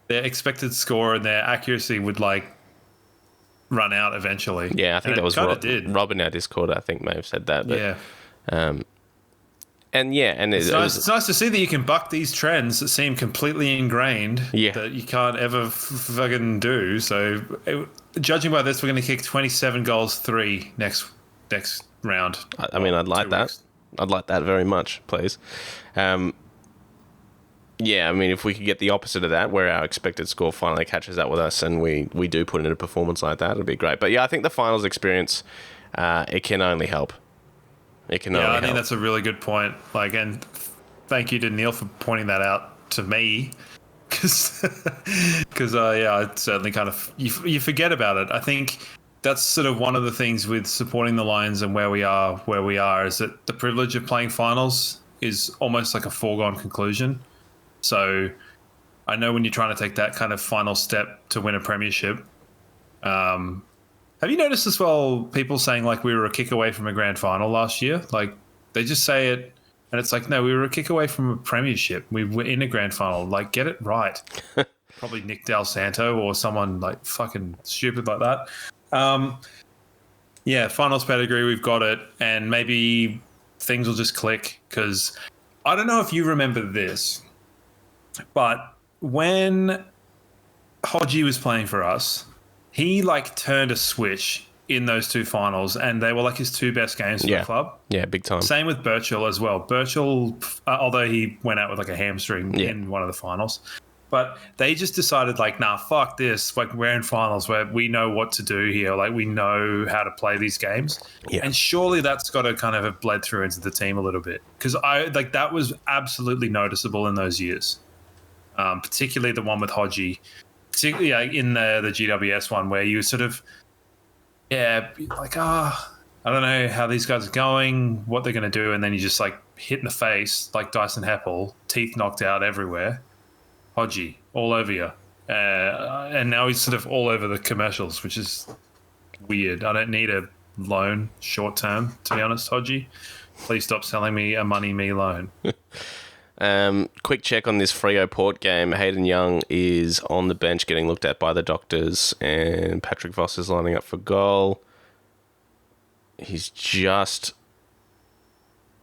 their expected score and their accuracy would run out eventually. Yeah, I think that was Rob in our Discord. I think may have said that. But, yeah. It's nice to see that you can buck these trends that seem completely ingrained that you can't ever fucking do. So, judging by this, we're going to kick 27 goals, 3 next round. I'd like that. Weeks. I'd like that very much, please. If we could get the opposite of that, where our expected score finally catches up with us and we do put in a performance like that, it'd be great. But yeah, I think the finals experience, it can only help. I think that's a really good point. And thank you to Neil for pointing that out to me, because I certainly kind of you forget about it. I think that's sort of one of the things with supporting the Lions and where we are is that the privilege of playing finals is almost like a foregone conclusion. So I know when you're trying to take that kind of final step to win a premiership. Have you noticed as well people saying we were a kick away from a grand final last year? They just say it and it's no, we were a kick away from a premiership. We were in a grand final. Get it right. Probably Nick Del Santo or someone fucking stupid like that. Finals pedigree, we've got it, and maybe things will just click, because I don't know if you remember this, but when Hodgie was playing for us, he turned a switch in those two finals, and they were his two best games for the club. Yeah, big time. Same with Birchall as well. Birchall, although he went out with a hamstring in one of the finals, but they just decided nah, fuck this. We're in finals where we know what to do here. We know how to play these games. Yeah. And surely that's got to kind of have bled through into the team a little bit, because that was absolutely noticeable in those years. Particularly the one with Hodgie, particularly in the GWS one, where you sort of, I don't know how these guys are going, what they're going to do, and then you just hit in the face like Dyson Heppel, teeth knocked out everywhere. Hodgie, all over you. And now he's sort of all over the commercials, which is weird. I don't need a loan short term, to be honest, Hodgie. Please stop selling me a me loan. Quick check on this Freo Port game. Hayden Young is on the bench getting looked at by the doctors, and Patrick Voss is lining up for goal. He's just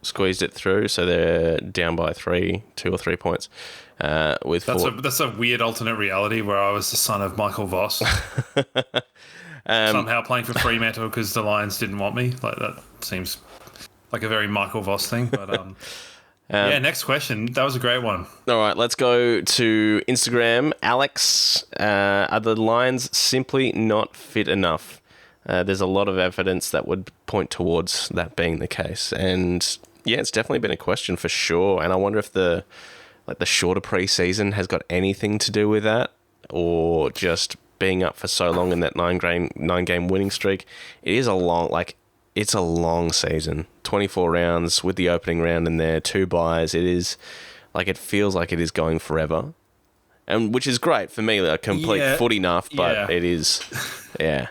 squeezed it through, so they're down by 2 or 3 points. With that's a weird alternate reality where I was the son of Michael Voss, somehow playing for Fremantle because the Lions didn't want me. Like that seems like a very Michael Voss thing. But yeah, next question. That was a great one. All right, let's go to Instagram. Alex, are the Lions simply not fit enough? There's a lot of evidence that would point towards that being the case, and yeah, it's definitely been a question for sure. And I wonder if the shorter preseason has got anything to do with that, or just being up for so long in that 9-game winning streak. It is it's a long season, 24 rounds with the opening round in there, 2 byes. It feels like it is going forever, and which is great for me, like complete footy nuff. But it is, yeah.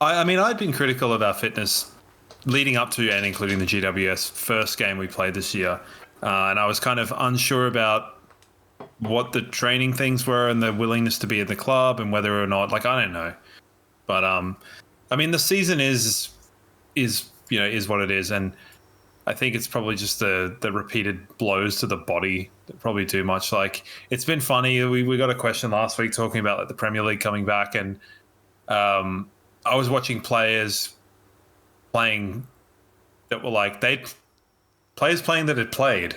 I mean, I'd been critical of our fitness leading up to and including the GWS first game we played this year. And I was kind of unsure about what the training things were and the willingness to be in the club and whether or not, I don't know. But, I mean, the season is what it is. And I think it's probably just the repeated blows to the body that probably too much. Like, it's been funny. We got a question last week talking about the Premier League coming back. And I was watching players playing that were players playing that had played.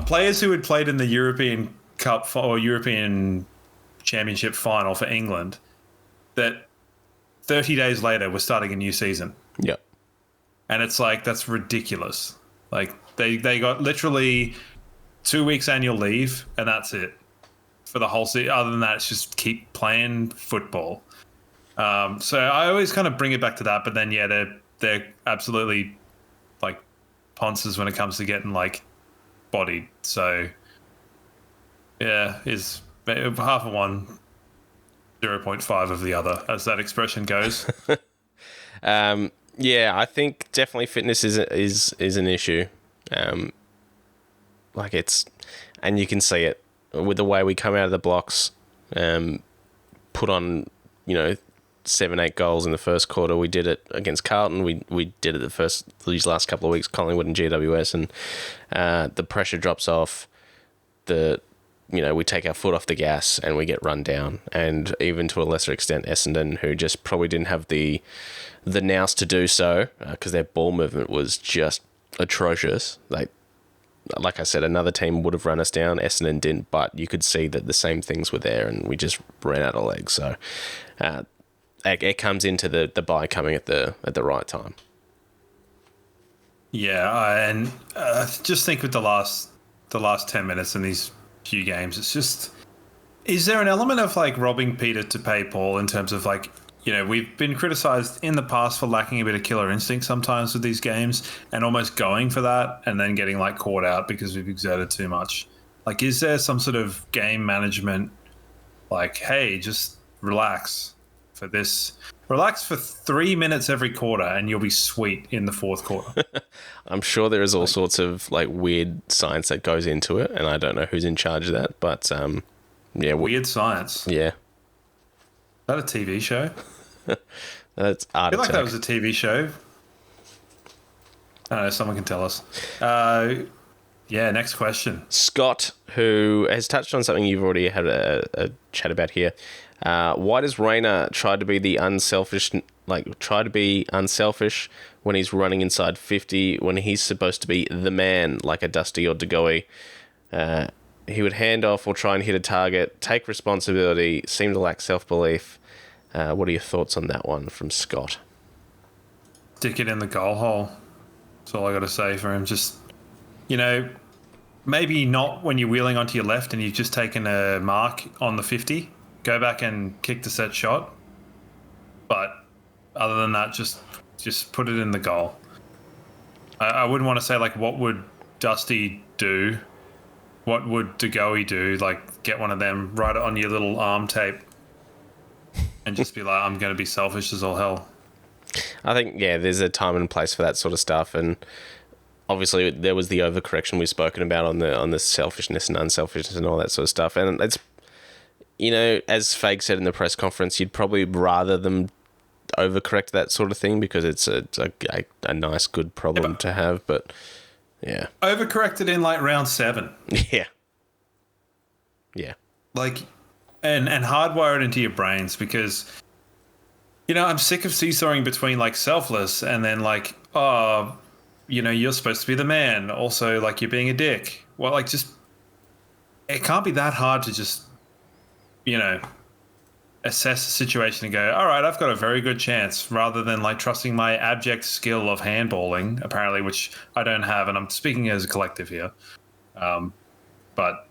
Players who had played in the European Cup or European Championship final for England that 30 days later were starting a new season. Yep. And it's that's ridiculous. They got literally 2 weeks annual leave and that's it for the whole season. Other than that, it's just keep playing football. So I always kind of bring it back to that, but then they're absolutely ponces when it comes to getting bodied. So yeah, is half of one, 0.5 of the other, as that expression goes. Yeah, I think definitely fitness is an issue. And you can see it with the way we come out of the blocks, put on 7-8 goals in the first quarter. We did it against Carlton. We did it these last couple of weeks, Collingwood and GWS, and the pressure drops off. We take our foot off the gas and we get run down. And even to a lesser extent, Essendon, who just probably didn't have the nous to do so because their ball movement was just atrocious. Like I said, another team would have run us down. Essendon didn't, but you could see that the same things were there, and we just ran out of legs. So it comes into the bye coming at the right time. Yeah, and just think with the last 10 minutes in these few games, it's just, is there an element of robbing Peter to pay Paul in terms of we've been criticised in the past for lacking a bit of killer instinct sometimes with these games and almost going for that and then getting caught out because we've exerted too much. Is there some sort of game management hey, just relax for this? Relax for 3 minutes every quarter and you'll be sweet in the fourth quarter. I'm sure there is all sorts of weird science that goes into it, and I don't know who's in charge of that, but yeah. Weird science? Yeah. Is that a TV show? That's art. I feel that was a TV show. I don't know, someone can tell us. Yeah, next question. Scott, who has touched on something you've already had a chat about here. Why does Rayner try to be unselfish when he's running inside 50 when he's supposed to be the man like a Dusty or DeGoey? He would hand off or try and hit a target, take responsibility, seem to lack self-belief. What are your thoughts on that one from Scott? Stick it in the goal hole. That's all I got to say for him. Just, maybe not when you're wheeling onto your left and you've just taken a mark on the 50. Go back and kick the set shot. But other than that, just put it in the goal. I wouldn't want to say what would Dusty do? What would DeGoey do? Get one of them, write it on your little arm tape and just be I'm going to be selfish as all hell. I think, yeah, there's a time and place for that sort of stuff. And obviously there was the overcorrection we've spoken about on the selfishness and unselfishness and all that sort of stuff. And it's, as Fag said in the press conference, you'd probably rather them overcorrect that sort of thing because it's a nice, good problem to have. But yeah, overcorrected in like round 7. yeah, yeah. Like, and hardwire it into your brains because, I'm sick of seesawing between like selfless and then like, oh, you're supposed to be the man. Also, like, you're being a dick. Well, like, just, it can't be that hard to just, assess the situation and go, all right, I've got a very good chance, rather than like trusting my abject skill of handballing, apparently, which I don't have. And I'm speaking as a collective here. But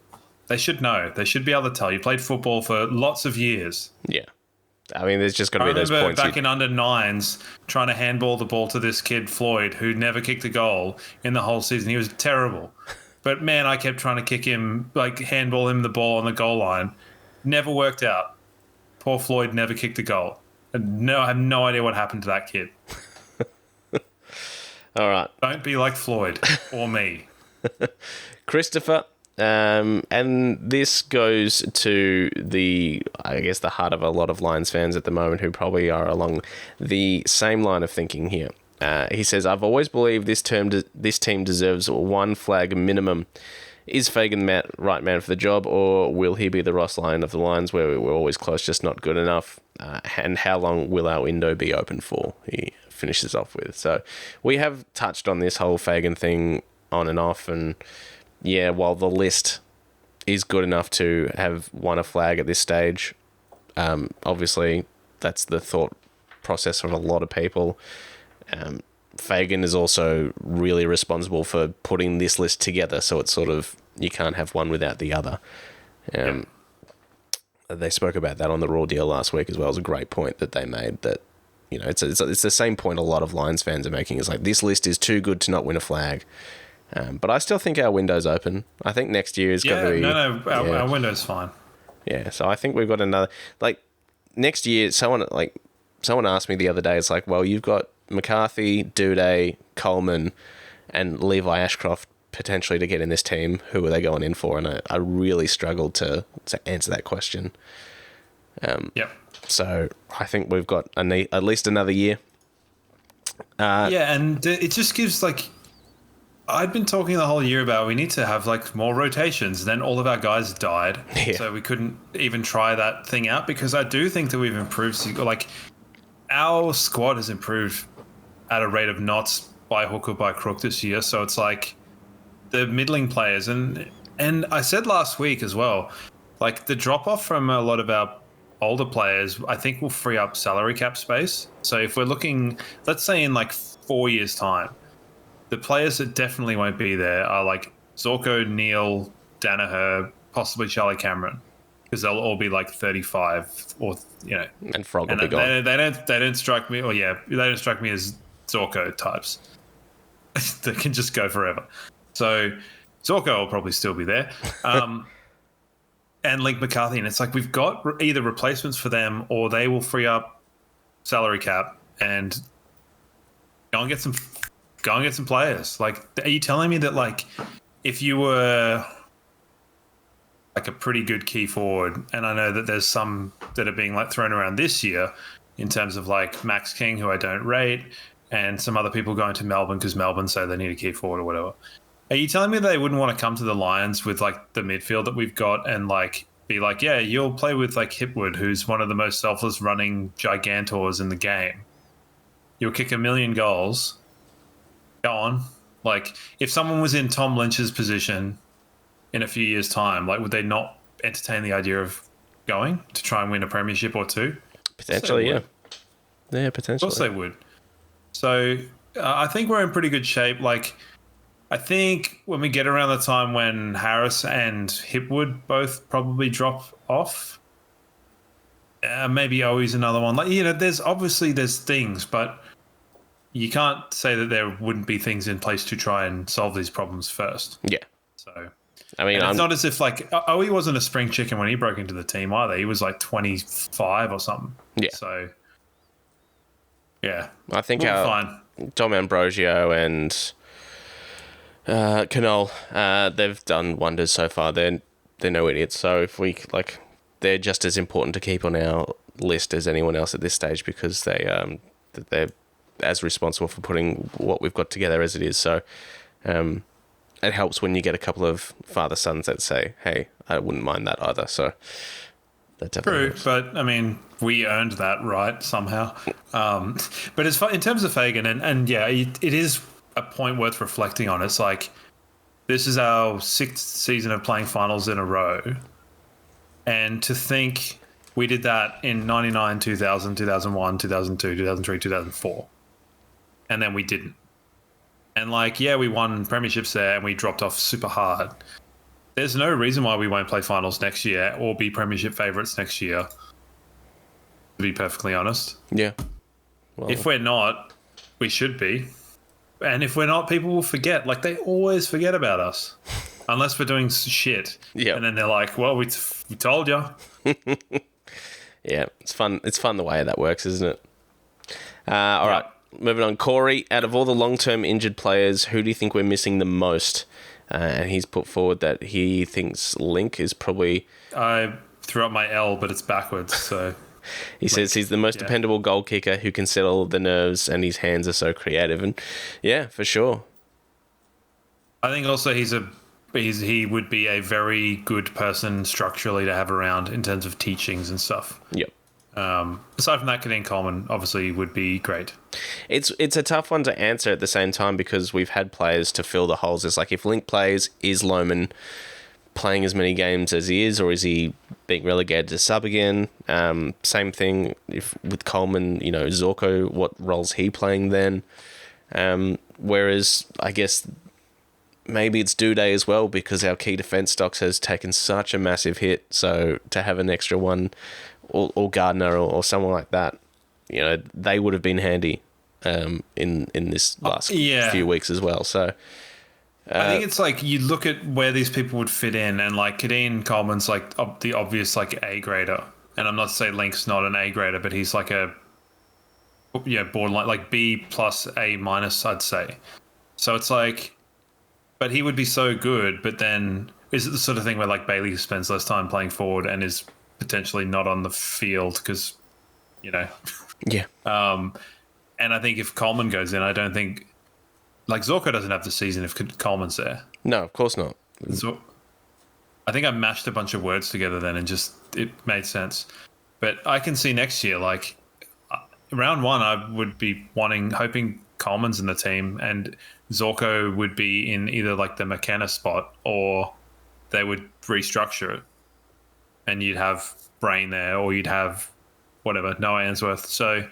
they should know. They should be able to tell. You played football for lots of years. Yeah. I mean, there's just got to be those points. I remember back in under 9s trying to handball the ball to this kid, Floyd, who never kicked a goal in the whole season. He was terrible. But, man, I kept trying to kick him, like handball him the ball on the goal line. Never worked out. Poor Floyd never kicked a goal. And I have no idea what happened to that kid. All right. Don't be like Floyd or me. Christopher. And this goes to the heart of a lot of Lions fans at the moment who probably are along the same line of thinking here. He says, I've always believed this team deserves 1 flag minimum. Is Fagan the right man for the job, or will he be the Ross Lyon of the Lions where we're always close, just not good enough? And how long will our window be open for? He finishes off with. So we have touched on this whole Fagan thing on and off, and yeah, while the list is good enough to have won a flag at this stage, obviously that's the thought process of a lot of people. Fagan is also really responsible for putting this list together, so it's sort of, you can't have one without the other. They spoke about that on the Raw Deal last week as well. It was a great point that they made, that it's the same point a lot of Lions fans are making. It's like, this list is too good to not win a flag. But I still think our window's open. I think next year is going to be... Our window's fine. Yeah, so I think we've got another... Like, next year, someone asked me the other day, it's like, well, you've got McCarthy, Duday, Coleman, and Levi Ashcroft potentially to get in this team. Who are they going in for? And I really struggled to answer that question. So I think we've got at least another year. And it just gives, like... I've been talking the whole year about we need to have like more rotations. Then all of our guys died, so we couldn't even try that thing out, because I do think that we've improved. Like, our squad has improved at a rate of knots by hook or by crook this year. So it's like the middling players, and I said last week as well, like the drop off from a lot of our older players, I think will free up salary cap space. So if we're looking, let's say in like 4 years' time, the players that definitely won't be there are like Zorko, Neil, Danaher, possibly Charlie Cameron, because they'll all be like 35 or And Frog will be gone. They don't strike me, they don't strike me as Zorko types. They can just go forever. So Zorko will probably still be there, and Link McCarthy, and it's like we've got either replacements for them, or they will free up salary cap and go and get some players. Like, are you telling me that, like, if you were like a pretty good key forward, and I know that there's some that are being like thrown around this year in terms of like Max King, who I don't rate, and some other people going to Melbourne because Melbourne say they need a key forward or whatever. Are you telling me they wouldn't want to come to the Lions with like the midfield that we've got and like be like, yeah, you'll play with like Hipwood, who's one of the most selfless running gigantors in the game. You'll kick 1 million goals. Go on. Like, if someone was in Tom Lynch's position in a few years' time, like, would they not entertain the idea of going to try and win a premiership or two? Potentially, yeah. Yeah, potentially. Of course they would. So I think we're in pretty good shape. Like, I think when we get around the time when Harris and Hipwood both probably drop off, maybe Owi's another one. Like, there's things, but you can't say that there wouldn't be things in place to try and solve these problems first. Yeah. So, I mean, it's not as if like Owi wasn't a spring chicken when he broke into the team either. He was like 25 or something. Yeah. So, yeah. I think Dom Ambrosio and Canole, they've done wonders so far. They're no idiots. So if we they're just as important to keep on our list as anyone else at this stage because they're as responsible for putting what we've got together as it is. So it helps when you get a couple of father sons that say, "Hey, I wouldn't mind that either." So that definitely True, but I mean, we earned that right somehow. But as far in terms of Fagan, and yeah, it is a point worth reflecting on. It's like this is our 6th season of playing finals in a row, and to think we did that in 99, 2000, 2001, 2002, 2003, 2004, and then we didn't. And like, yeah, we won premierships there, and we dropped off super hard. There's no reason why we won't play finals next year or be premiership favourites next year, to be perfectly honest. Yeah. Well, If we're not, we should be. And if we're not, people will forget. Like, they always forget about us. Unless we're doing shit. Yeah. And then they're like, well, we told you. yeah, it's fun. It's fun the way that works, isn't it? All right, moving on. Corey, out of all the long-term injured players, who do you think we're missing the most? And he's put forward that he thinks Link is probably... I threw up my L, but it's backwards, so... He says he's the most dependable goal kicker who can settle the nerves and his hands are so creative. And yeah, for sure. I think also he would be a very good person structurally to have around in terms of teachings and stuff. Yep. Aside from that, Kadeen Coleman obviously would be great. It's a tough one to answer at the same time because we've had players to fill the holes. It's like if Link plays, is Lohman playing as many games as he is, or is he being relegated to sub again? Same thing if with Coleman, Zorko, what role's he playing then? Whereas I guess maybe it's due day as well because our key defence stocks has taken such a massive hit. So to have an extra one or Gardner or someone like that, they would have been handy in this last few weeks as well. So I think it's like you look at where these people would fit in, and like Kadeen Coleman's like the obvious like A grader, and I'm not to say Link's not an A grader, but he's like a borderline like B plus A minus, I'd say. So it's like, but he would be so good, but then is it the sort of thing where like Bailey spends less time playing forward and is potentially not on the field because yeah. And I think if Coleman goes in, I don't think like Zorko doesn't have the season if Coleman's there. No, of course not. So I think I mashed a bunch of words together then and just it made sense. But I can see next year, like round one, I would be hoping Coleman's in the team and Zorko would be in either like the McKenna spot or they would restructure it and you'd have Brain there or you'd have whatever, Noah Answorth. So,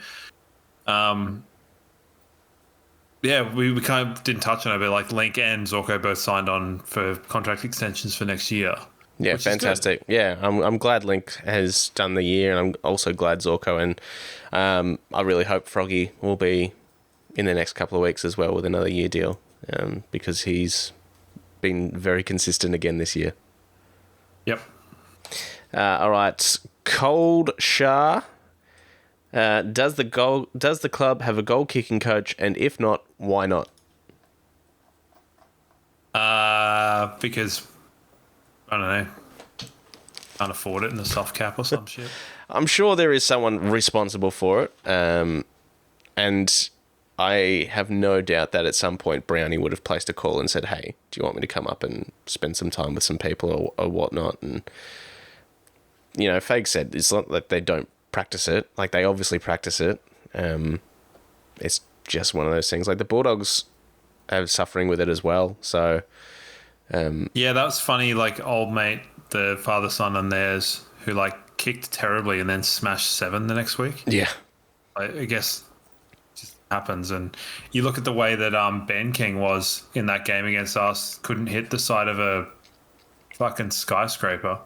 yeah, we kind of didn't touch on it, but like Link and Zorko both signed on for contract extensions for next year. Yeah, fantastic. Yeah, I'm glad Link has done the year, and I'm also glad Zorko, and I really hope Froggy will be in the next couple of weeks as well with another year deal, because he's been very consistent again this year. Yep. All right, Cold Shah. Does the club have a goal kicking coach, and if not, why not? Because I don't know, can't afford it in the soft cap or some shit. I'm sure there is someone responsible for it, and I have no doubt that at some point Brownie would have placed a call and said, "Hey, do you want me to come up and spend some time with some people or whatnot?" And Fag said it's not that they don't practice it. Like, they obviously practice it. It's just one of those things. Like, the Bulldogs are suffering with it as well. So, yeah, that was funny. Like, old mate, the father, son, and theirs, who like kicked terribly and then smashed 7 the next week. Yeah, I guess it just happens. And you look at the way that Ben King was in that game against us, couldn't hit the side of a fucking skyscraper.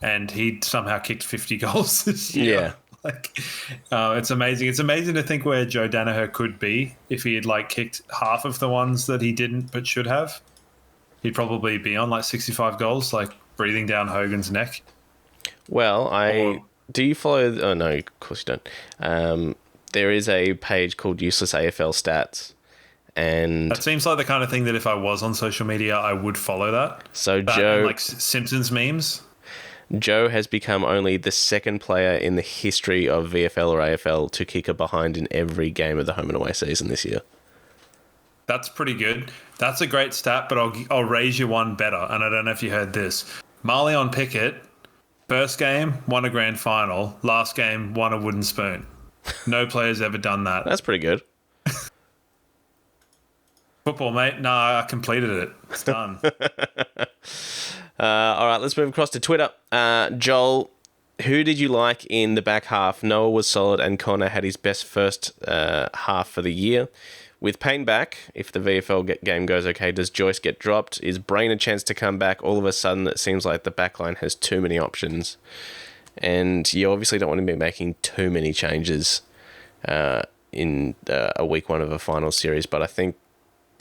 And he somehow kicked 50 goals this year. Yeah. Like, it's amazing. It's amazing to think where Joe Danaher could be if he had like kicked half of the ones that he didn't but should have. He'd probably be on like 65 goals, like breathing down Hogan's neck. Well, do you follow? Oh no, of course you don't. There is a page called Useless AFL Stats, and that seems like the kind of thing that if I was on social media, I would follow that. So that Joe, and, like Simpsons memes. Joe has become only the second player in the history of VFL or AFL to kick a behind in every game of the home and away season this year. That's pretty good. That's a great stat, but I'll raise you one better. And I don't know if you heard this. Marleon Pickett, first game, won a grand final. Last game, won a wooden spoon. No player's ever done that. That's pretty good. Football, mate. No, I completed it. It's done. All right, let's move across to Twitter. Joel, who did you like in the back half? Noah was solid and Connor had his best first half for the year. With Payne back, if the VFL game goes okay, does Joyce get dropped? Is Brain a chance to come back? All of a sudden, it seems like the backline has too many options. And you obviously don't want to be making too many changes in a week one of a final series, but I think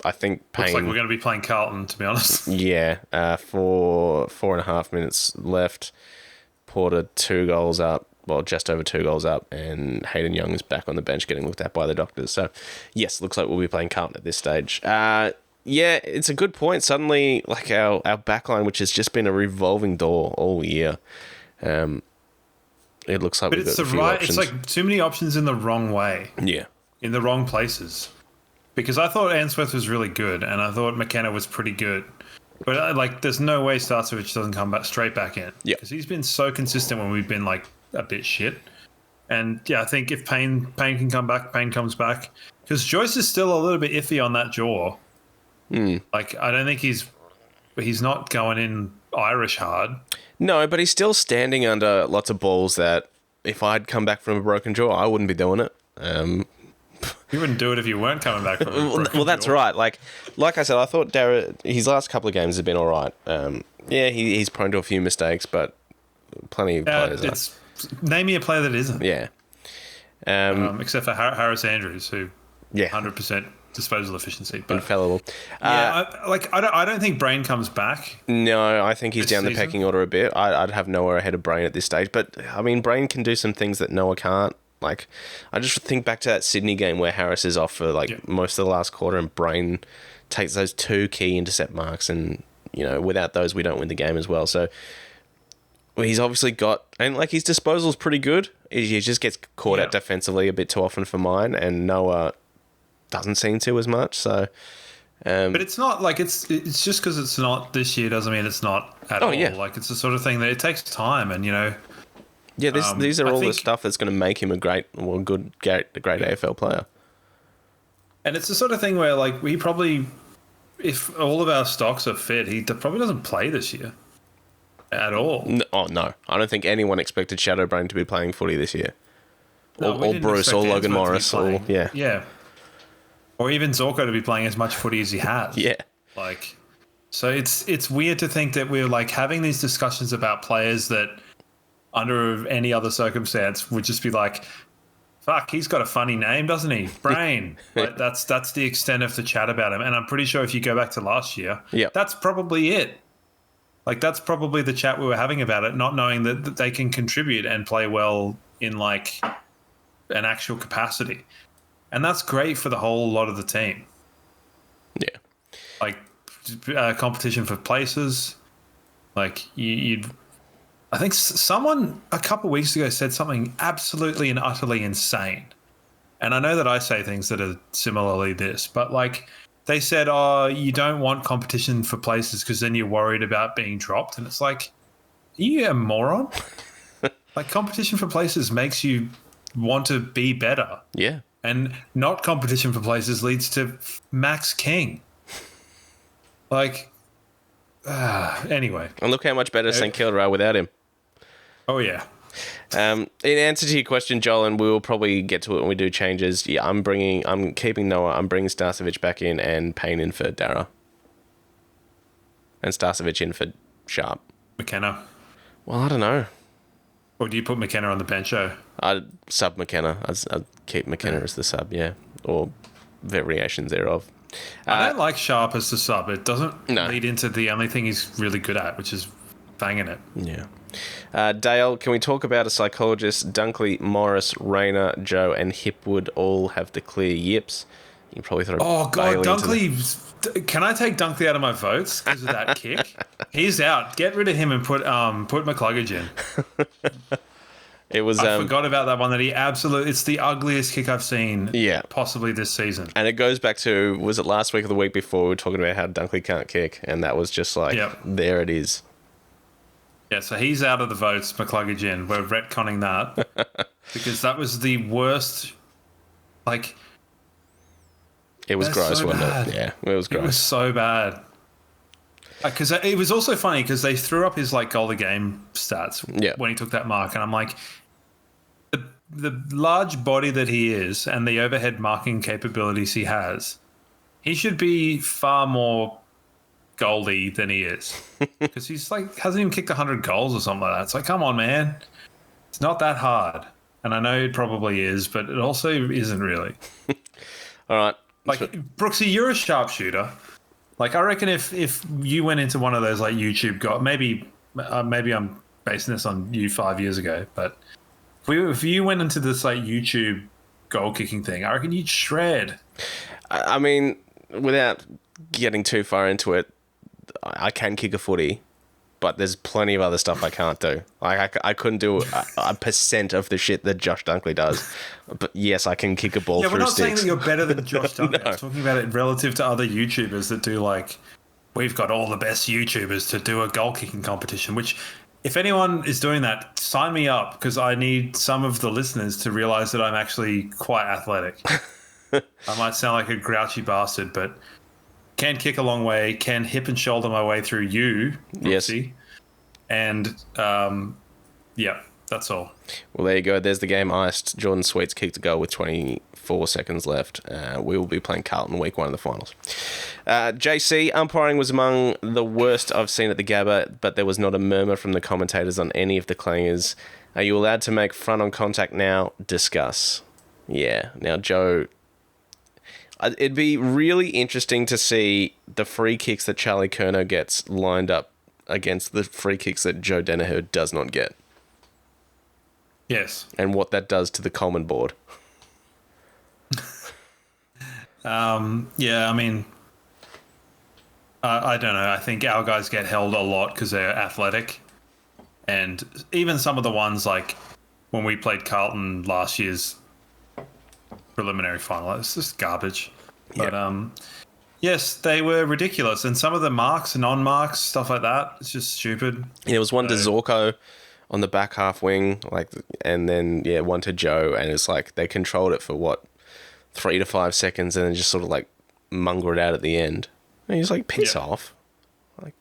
Payne... Looks like we're going to be playing Carlton, to be honest. Yeah, for 4.5 minutes left. Porter 2 goals up, well, just over 2 goals up, and Hayden Young is back on the bench getting looked at by the doctors. So, yes, looks like we'll be playing Carlton at this stage. Yeah, it's a good point. Suddenly, like our backline, which has just been a revolving door all year, it looks like we've got a few options. It's like too many options in the wrong way. Yeah. In the wrong places. Because I thought Answorth was really good, and I thought McKenna was pretty good. But, there's no way Starcevich doesn't come back straight back in. Yeah. Because he's been so consistent when we've been, a bit shit. And, yeah, I think if Payne can come back, Payne comes back. Because Joyce is still a little bit iffy on that jaw. I don't think he's not going in Irish hard. No, but he's still standing under lots of balls that if I'd come back from a broken jaw, I wouldn't be doing it. You wouldn't do it if you weren't coming back from a broken well, that's jaw. right. Like I said, I thought Dara, his last couple of games have been all right. Yeah, he's prone to a few mistakes, but plenty of players name me a player that isn't. Yeah. Except for Harris Andrews, who 100% disposal efficiency. But infallible. I don't think Brain comes back. No, I think he's down season. the pecking order a bit. I'd have Noah ahead of Brain at this stage. But, I mean, Brain can do some things that Noah can't. Like, I just think back to that Sydney game where Harris is off for, most of the last quarter and Brain takes those 2 key intercept marks and, without those, we don't win the game as well. So, he's obviously got... And, his disposal's pretty good. He just gets caught out defensively a bit too often for mine, and Noah doesn't seem to as much, so... but it's not, it's just because it's not this year doesn't mean it's not at all. Yeah. It's the sort of thing that it takes time and, Yeah, these are all the stuff that's going to make him a great AFL player. And it's the sort of thing where, we probably, if all of our stocks are fit, he probably doesn't play this year at all. No. I don't think anyone expected Shadowbrain to be playing footy this year. No, or Bruce, or Logan Morris, or... Yeah. Yeah. Or even Zorko to be playing as much footy as he has. Yeah. So it's weird to think that we're, having these discussions about players that... under any other circumstance would just be fuck, he's got a funny name, doesn't he? Brain. That's the extent of the chat about him. And I'm pretty sure if you go back to last year, that's probably it. That's probably the chat we were having about it, not knowing that they can contribute and play well in an actual capacity. And that's great for the whole lot of the team. Yeah. Competition for places. You'd I think someone a couple of weeks ago said something absolutely and utterly insane. And I know that I say things that are similarly this, but they said, oh, you don't want competition for places because then you're worried about being dropped. And it's are you a moron? Competition for places makes you want to be better. Yeah. And not competition for places leads to Max King. Anyway. And look how much better St Kilda are without him. Oh, yeah. In answer to your question, Joel, and we'll probably get to it when we do changes, I'm keeping Noah, I'm bringing Starcevich back in and Payne in for Dara. And Starcevich in for Sharp. McKenna. Well, I don't know. Or do you put McKenna on the bench? I'd sub McKenna. I'd keep McKenna as the sub, yeah. Or variations thereof. I don't like Sharp as the sub. It doesn't lead into the only thing he's really good at, which is banging it. Yeah. Dale, can we talk about a psychologist? Dunkley, Morris, Rayner, Joe, and Hipwood all have the clear yips. You probably thought. Oh God, Dunkley Can I take Dunkley out of my votes because of that kick? He's out. Get rid of him and put McCluggage in. It was. I forgot about that one. That he absolutely. It's the ugliest kick I've seen. Yeah. Possibly this season. And it goes back to, was it last week or the week before, we were talking about how Dunkley can't kick, and that was just like, there it is. Yeah, so he's out of the votes, McCluggage in. We're retconning that because that was the worst. Like, it was gross, so wasn't bad. it? Yeah, it was gross. It was so bad. Because it was also funny because they threw up his like goal of game stats when he took that mark, and I'm like, the large body that he is and the overhead marking capabilities he has, he should be far more goalie than he is because he's like hasn't even kicked 100 goals or something like that. It's like, come on, man, it's not that hard. And I know it probably is, but it also isn't really. All right, like Brooksy, you're a sharpshooter. Like, I reckon if you went into one of those like YouTube maybe I'm basing this on you 5 years ago, but if you went into this like YouTube goal kicking thing, I reckon you'd shred. I mean, without getting too far into it, I can kick a footy, but there's plenty of other stuff I can't do. Like I couldn't do a percent of the shit that Josh Dunkley does. But yes, I can kick a ball through we're not sticks. saying that you're better than Josh Dunkley. No. I'm talking about it relative to other YouTubers that do like, we've got all the best YouTubers to do a goal kicking competition, which if anyone is doing that, sign me up because I need some of the listeners to realize that I'm actually quite athletic. I might sound like a grouchy bastard, but can kick a long way, can hip and shoulder my way through you, Brooksy. Yes. And that's all. Well, there you go. There's the game iced. Jordan Sweets kicked a goal with 24 seconds left. We will be playing Carlton week 1 of the finals. JC, umpiring was among the worst I've seen at the Gabba, but there was not a murmur from the commentators on any of the clangers. Are you allowed to make front-on contact now? Discuss. Yeah. Now, Joe, it'd be really interesting to see the free kicks that Charlie Curnow gets lined up against the free kicks that Joe Danaher does not get. Yes. And what that does to the Coleman board. I mean, I don't know. I think our guys get held a lot because they're athletic. And even some of the ones like when we played Carlton last year's preliminary final, it's just garbage. Yep. But yes, they were ridiculous. And some of the marks and non-marks, stuff like that, it's just stupid. Yeah, there was one to Zorko on the back half wing, and then one to Joe, and it's like they controlled it for 3 to 5 seconds, and then just sort of like mongrel it out at the end. And he's like, piss off. Like,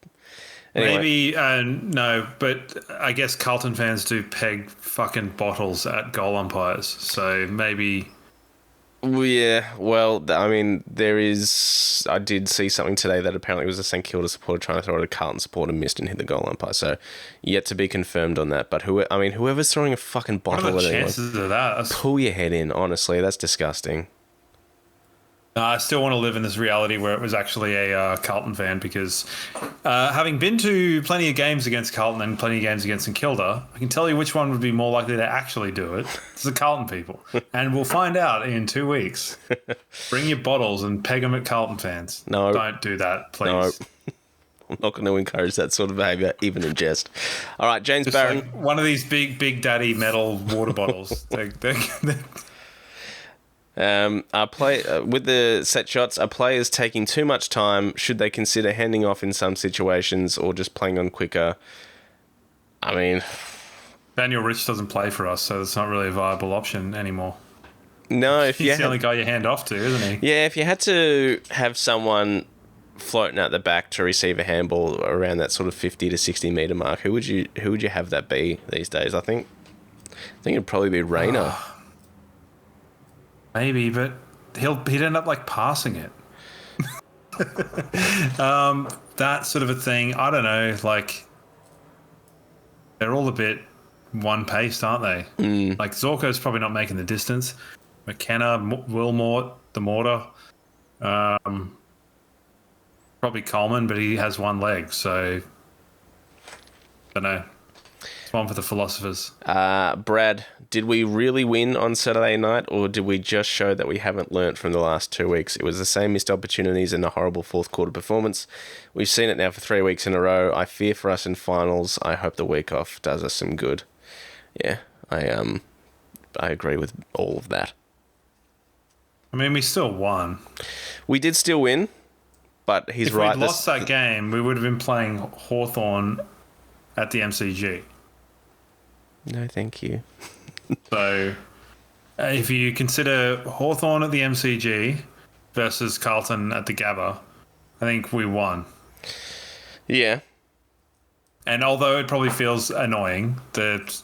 anyway. Maybe no, but I guess Carlton fans do peg fucking bottles at goal umpires, so maybe. Yeah, well, I mean, I did see something today that apparently was a St Kilda supporter trying to throw at a Carlton supporter, missed and hit the goal umpire, so yet to be confirmed on that. But whoever's throwing a fucking bottle What are at the anyone, chances of that? pull your head in, honestly, that's disgusting. I still want to live in this reality where it was actually a Carlton fan because having been to plenty of games against Carlton and plenty of games against St Kilda, I can tell you which one would be more likely to actually do it. It's the Carlton people. And we'll find out in 2 weeks. Bring your bottles and peg them at Carlton fans. No. Don't do that, please. No. I'm not going to encourage that sort of behaviour, even in jest. All right, James Just Barron. like one of these big daddy metal water bottles. With the set shots, are players taking too much time? Should they consider handing off in some situations or just playing on quicker? I mean, Daniel Rich doesn't play for us, so it's not really a viable option anymore. No, He's the only guy you hand off to, isn't he? Yeah, if you had to have someone floating out the back to receive a handball around that sort of 50 to 60 metre mark, who would you have that be these days? I think it'd probably be Rayner. Maybe, but he'd end up like passing it. That sort of a thing. I don't know. Like they're all a bit one-paced, aren't they? Like Zorko's probably not making the distance. McKenna, Wilmort, the Mortar, probably Coleman, but he has one leg, so I don't know. One for the philosophers. Brad, did we really win on Saturday night, or did we just show that we haven't learnt from the last 2 weeks? It was the same missed opportunities and a horrible fourth quarter performance. We've seen it now for 3 weeks in a row. I fear for us in finals. I hope the week off does us some good. Yeah, I agree with all of that. I mean, we still won. We did still win, but he's right. If we'd lost that game, we would have been playing Hawthorn at the MCG. No, thank you. So, if you consider Hawthorn at the MCG versus Carlton at the Gabba, I think we won. Yeah. And although it probably feels annoying, the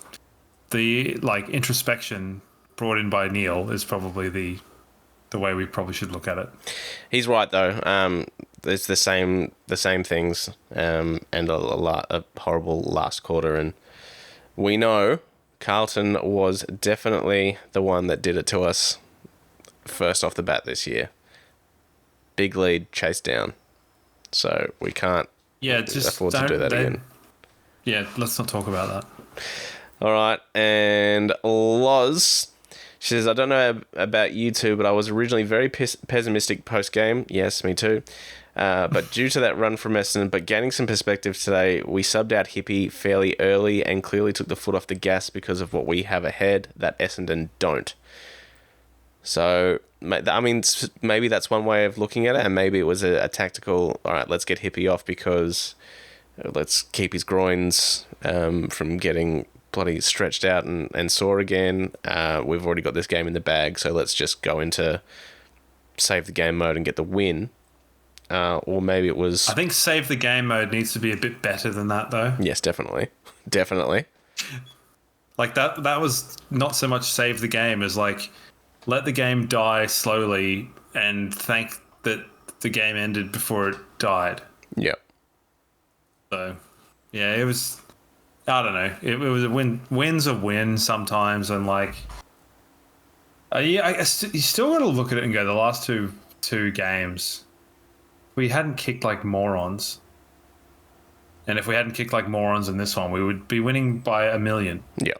introspection brought in by Neil is probably the way we probably should look at it. He's right though. There's the same things, and a horrible last quarter, and we know Carlton was definitely the one that did it to us first off the bat this year. Big lead, chased down. So we can't afford to do that again. Yeah, let's not talk about that. All right, and Loz, she says, I don't know about you two, but I was originally very pessimistic post-game. Yes, me too. But due to that run from Essendon, but gaining some perspective today, we subbed out Hippie fairly early and clearly took the foot off the gas because of what we have ahead that Essendon don't. So, I mean, maybe that's one way of looking at it, and maybe it was a tactical, all right, let's get Hippie off because let's keep his groins from getting bloody stretched out and sore again. We've already got this game in the bag, so let's just go into save the game mode and get the win. Or maybe it was... I think save the game mode needs to be a bit better than that, though. Yes, definitely. Definitely. Like, that was not so much save the game as, like, let the game die slowly and thank that the game ended before it died. Yep. So, yeah, it was... I don't know. It was a win. Win's a win sometimes, and, like... you still got to look at it and go, the last two games... We hadn't kicked like morons. And if we hadn't kicked like morons in this one, we would be winning by 1 million. Yeah.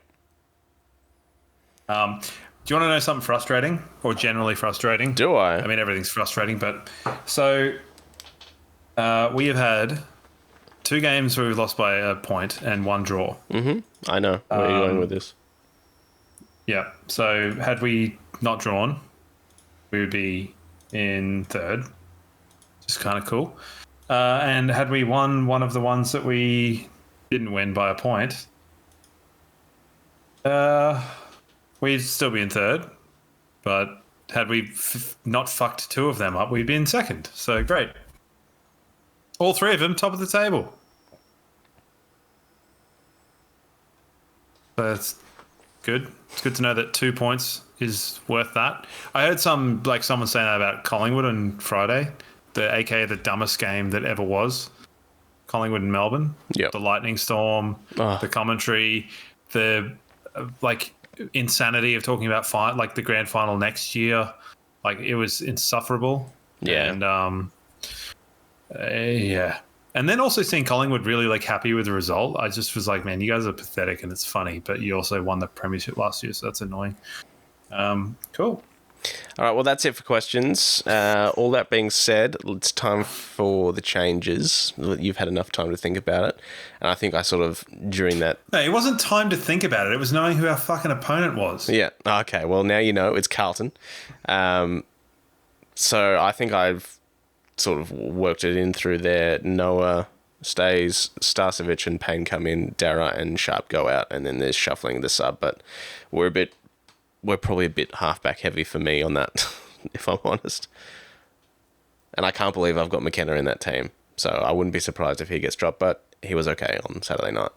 Do you want to know something frustrating or generally frustrating? Do I? I mean, everything's frustrating, but so we have had 2 games where we've lost by a point and 1 draw. Mm-hmm. I know where you're going with this. Yeah. So had we not drawn, we would be in 3rd. It's kind of cool. And had we won one of the ones that we didn't win by a point, we'd still be in 3rd. But had we not fucked 2 of them up, we'd be in 2nd. So great. All 3 of them top of the table. So it's good. It's good to know that 2 points is worth that. I heard someone saying that about Collingwood on Friday. AKA the dumbest game that ever was. Collingwood and Melbourne. Yep. The lightning storm, the commentary, the insanity of talking about the grand final next year. Like, it was insufferable. Yeah. And yeah. And then also seeing Collingwood really happy with the result. I just was like, man, you guys are pathetic, and it's funny, but you also won the premiership last year, so that's annoying. Cool. All right, well, that's it for questions. All that being said, it's time for the changes. You've had enough time to think about it. And I think I sort of, during that... No, it wasn't time to think about it. It was knowing who our fucking opponent was. Yeah, okay. Well, now you know. It's Carlton. So I think I've sort of worked it in through there. Noah stays, Starcevic and Payne come in, Dara and Sharp go out, and then there's shuffling the sub. But we're probably a bit halfback heavy for me on that, if I'm honest. And I can't believe I've got McKenna in that team. So I wouldn't be surprised if he gets dropped, but he was okay on Saturday night.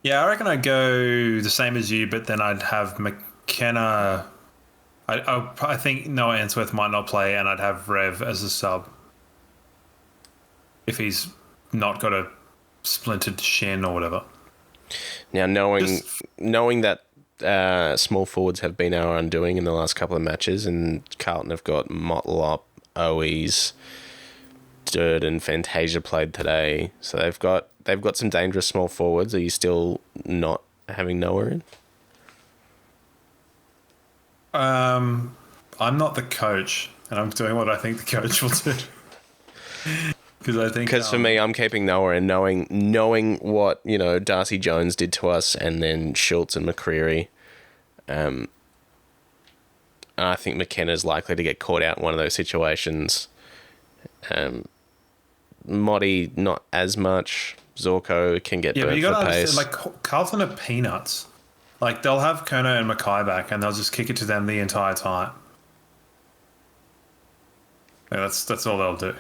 Yeah, I reckon I'd go the same as you, but then I'd have McKenna. I think Noah Answorth might not play, and I'd have Rev as a sub. If he's not got a splintered shin or whatever. Now, knowing that small forwards have been our undoing in the last couple of matches, and Carlton have got Motlop, Owies, Durd and Fantasia played today, so they've got they've got some dangerous small forwards. Are you still not having Noah in? I'm not the coach, and I'm doing what I think the coach will do. Because for me, I'm keeping Noah in, knowing what Darcy Jones did to us, and then Schultz and McCreary. I think McKenna's likely to get caught out in one of those situations. Motti, not as much. Zorko can get burnt but you got for to pace. understand, like, Carlton are peanuts. Like, they'll have Kerno and Mackay back, and they'll just kick it to them the entire time. Yeah, that's all they'll do.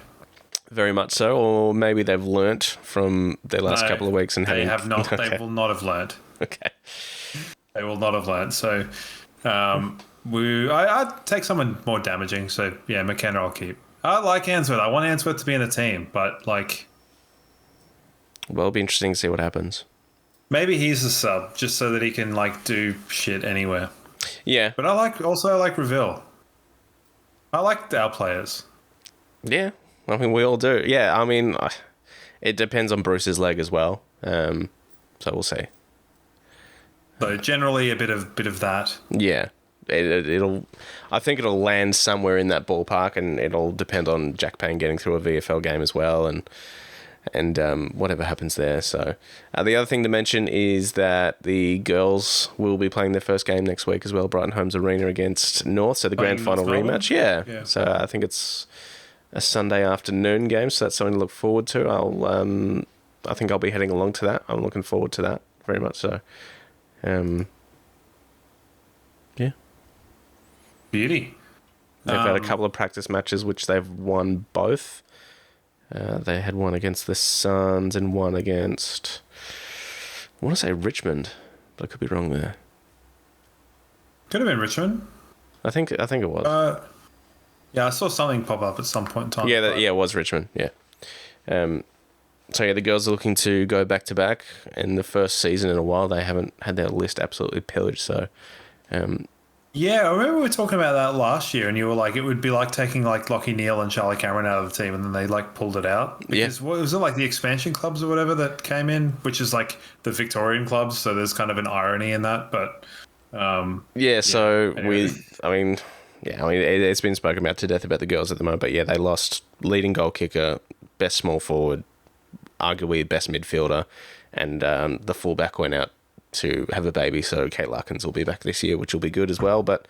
Very much so, or maybe they've learnt from their last couple of weeks and they having... have not. Okay. They will not have learnt. Okay. They will not have learnt. So, I'd take someone more damaging. So, yeah, McKenna I'll keep. I like Answorth. I want Answorth to be in the team, but, like... Well, it'll be interesting to see what happens. Maybe he's a sub, just so that he can, like, do shit anywhere. Yeah. But I like Reville. I like our players. Yeah. I mean, we all do. Yeah, I mean, it depends on Bruce's leg as well. So we'll see. So generally a bit of that. Yeah. I think it'll land somewhere in that ballpark, and it'll depend on Jack Payne getting through a VFL game as well, and whatever happens there. So the other thing to mention is that the girls will be playing their first game next week as well, Brighton Homes Arena against North, so the grand final rematch. Yeah. So I think it's a Sunday afternoon game, so that's something to look forward to. I think I'll be heading along to that. I'm looking forward to that very much so. Yeah. Beauty. They've had a couple of practice matches which they've won both. They had one against the Suns and one against, I want to say Richmond, but I could be wrong there. Could have been Richmond. I think it was. Yeah, I saw something pop up at some point in time. Yeah, it was Richmond. Yeah. So yeah, the girls are looking to go back to back. In the first season in a while, they haven't had their list absolutely pillaged. So, yeah, I remember we were talking about that last year, and you were like, it would be like taking like Lockie Neal and Charlie Cameron out of the team, and then they like pulled it out. Because what was it, like the expansion clubs or whatever that came in, which is like the Victorian clubs. So there's kind of an irony in that, but So anyway. it's been spoken about to death about the girls at the moment. But yeah, they lost leading goal kicker, best small forward, arguably best midfielder, and the fullback went out to have a baby. So Kate Larkins will be back this year, which will be good as well. But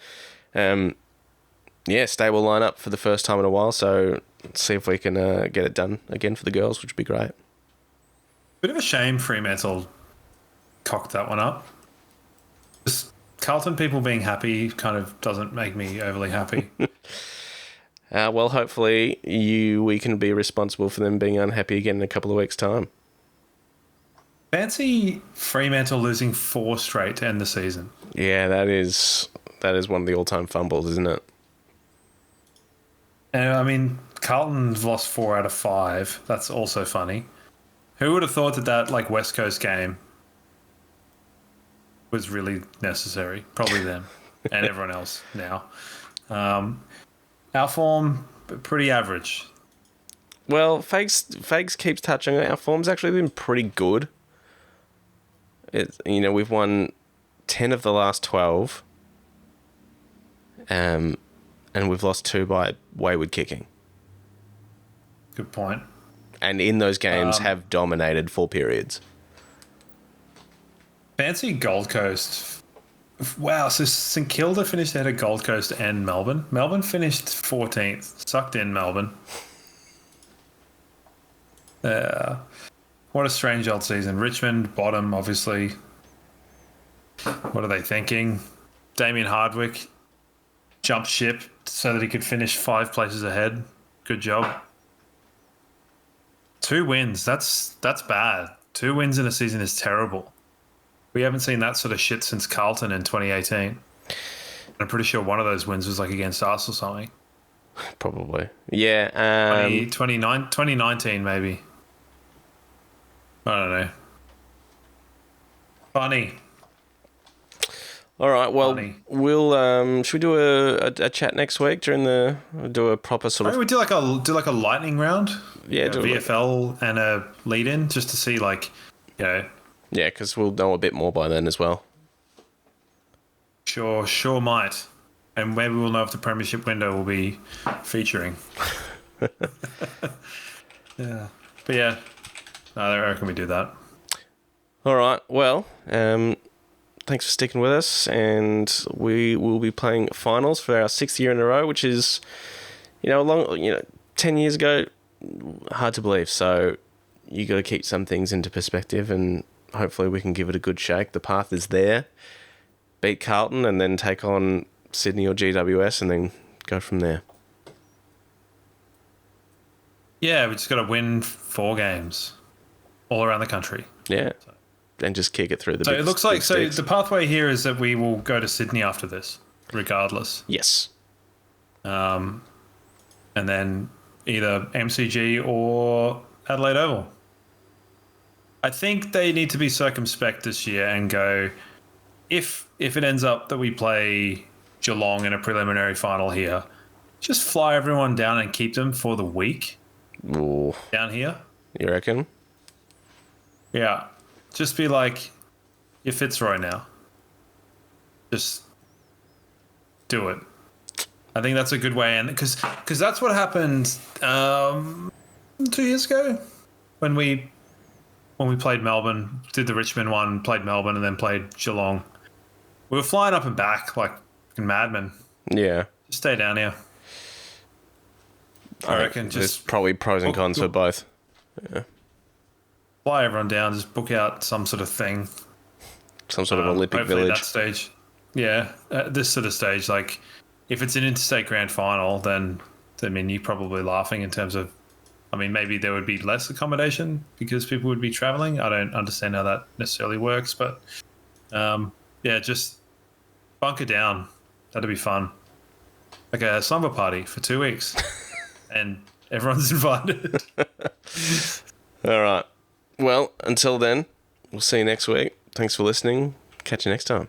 stable lineup for the first time in a while. So let's see if we can get it done again for the girls, which would be great. Bit of a shame Fremantle cocked that one up. Just Carlton people being happy kind of doesn't make me overly happy. Well, hopefully we can be responsible for them being unhappy again in a couple of weeks' time. Fancy Fremantle losing 4 straight to end the season. Yeah, that is one of the all-time fumbles, isn't it? And I mean, Carlton's lost 4 out of 5. That's also funny. Who would have thought that like West Coast game was really necessary? Probably them and everyone else now. Our form, pretty average. Well, Fags keeps touching it. Our form's actually been pretty good. We've won 10 of the last 12, and we've lost 2 by wayward kicking. Good point. And in those games, have dominated full periods. Fancy Gold Coast. Wow, so St Kilda finished ahead of Gold Coast and Melbourne. Melbourne finished 14th. Sucked in, Melbourne. What a strange old season. Richmond, bottom, obviously. What are they thinking? Damien Hardwick jumped ship so that he could finish 5 places ahead. Good job. 2 wins. That's bad. 2 wins in a season is terrible. We haven't seen that sort of shit since Carlton in 2018. I'm pretty sure one of those wins was like against us or something. Probably. Yeah. 2019 maybe. I don't know. Funny. All right. Well, Funny. we'll should we do a chat next week do a proper sort Maybe of we do like a lightning round. Yeah, do a VFL and a lead in just to see yeah, because we'll know a bit more by then as well. Sure might. And maybe we'll know if the premiership window will be featuring. Yeah. But yeah, no, I reckon we do that. All right. Well, thanks for sticking with us, and we will be playing finals for our 6th year in a row, which is, 10 years ago, hard to believe. So you got to keep some things into perspective, and hopefully we can give it a good shake. The path is there. Beat Carlton and then take on Sydney or GWS and then go from there. Yeah, we just got to win 4 games all around the country. Yeah. And just kick it through the So big, it looks like big sticks. the pathway here is that we will go to Sydney after this, regardless. Yes. And then either MCG or Adelaide Oval. I think they need to be circumspect this year and go, if it ends up that we play Geelong in a preliminary final here, just fly everyone down and keep them for the week. Ooh. Down here. You reckon? Yeah. Just be like, you're Fitzroy now. Just do it. I think that's a good way, and because that's what happened 2 years ago when we played Melbourne, did the Richmond one, played Melbourne, and then played Geelong. We were flying up and back like fucking madmen. Yeah. Just stay down here. I reckon there's just probably pros and cons for both. Yeah. fly everyone down, just book out some sort of thing. Some sort of Olympic hopefully village. That stage. Yeah, at this sort of stage, like if it's an interstate grand final, then I mean you're probably laughing in terms of, I mean maybe there would be less accommodation because people would be traveling. I don't understand how that necessarily works, but yeah, just bunker down. That'd be fun. Like a slumber party for 2 weeks, and everyone's invited. All right. Well, until then, we'll see you next week. Thanks for listening. Catch you next time.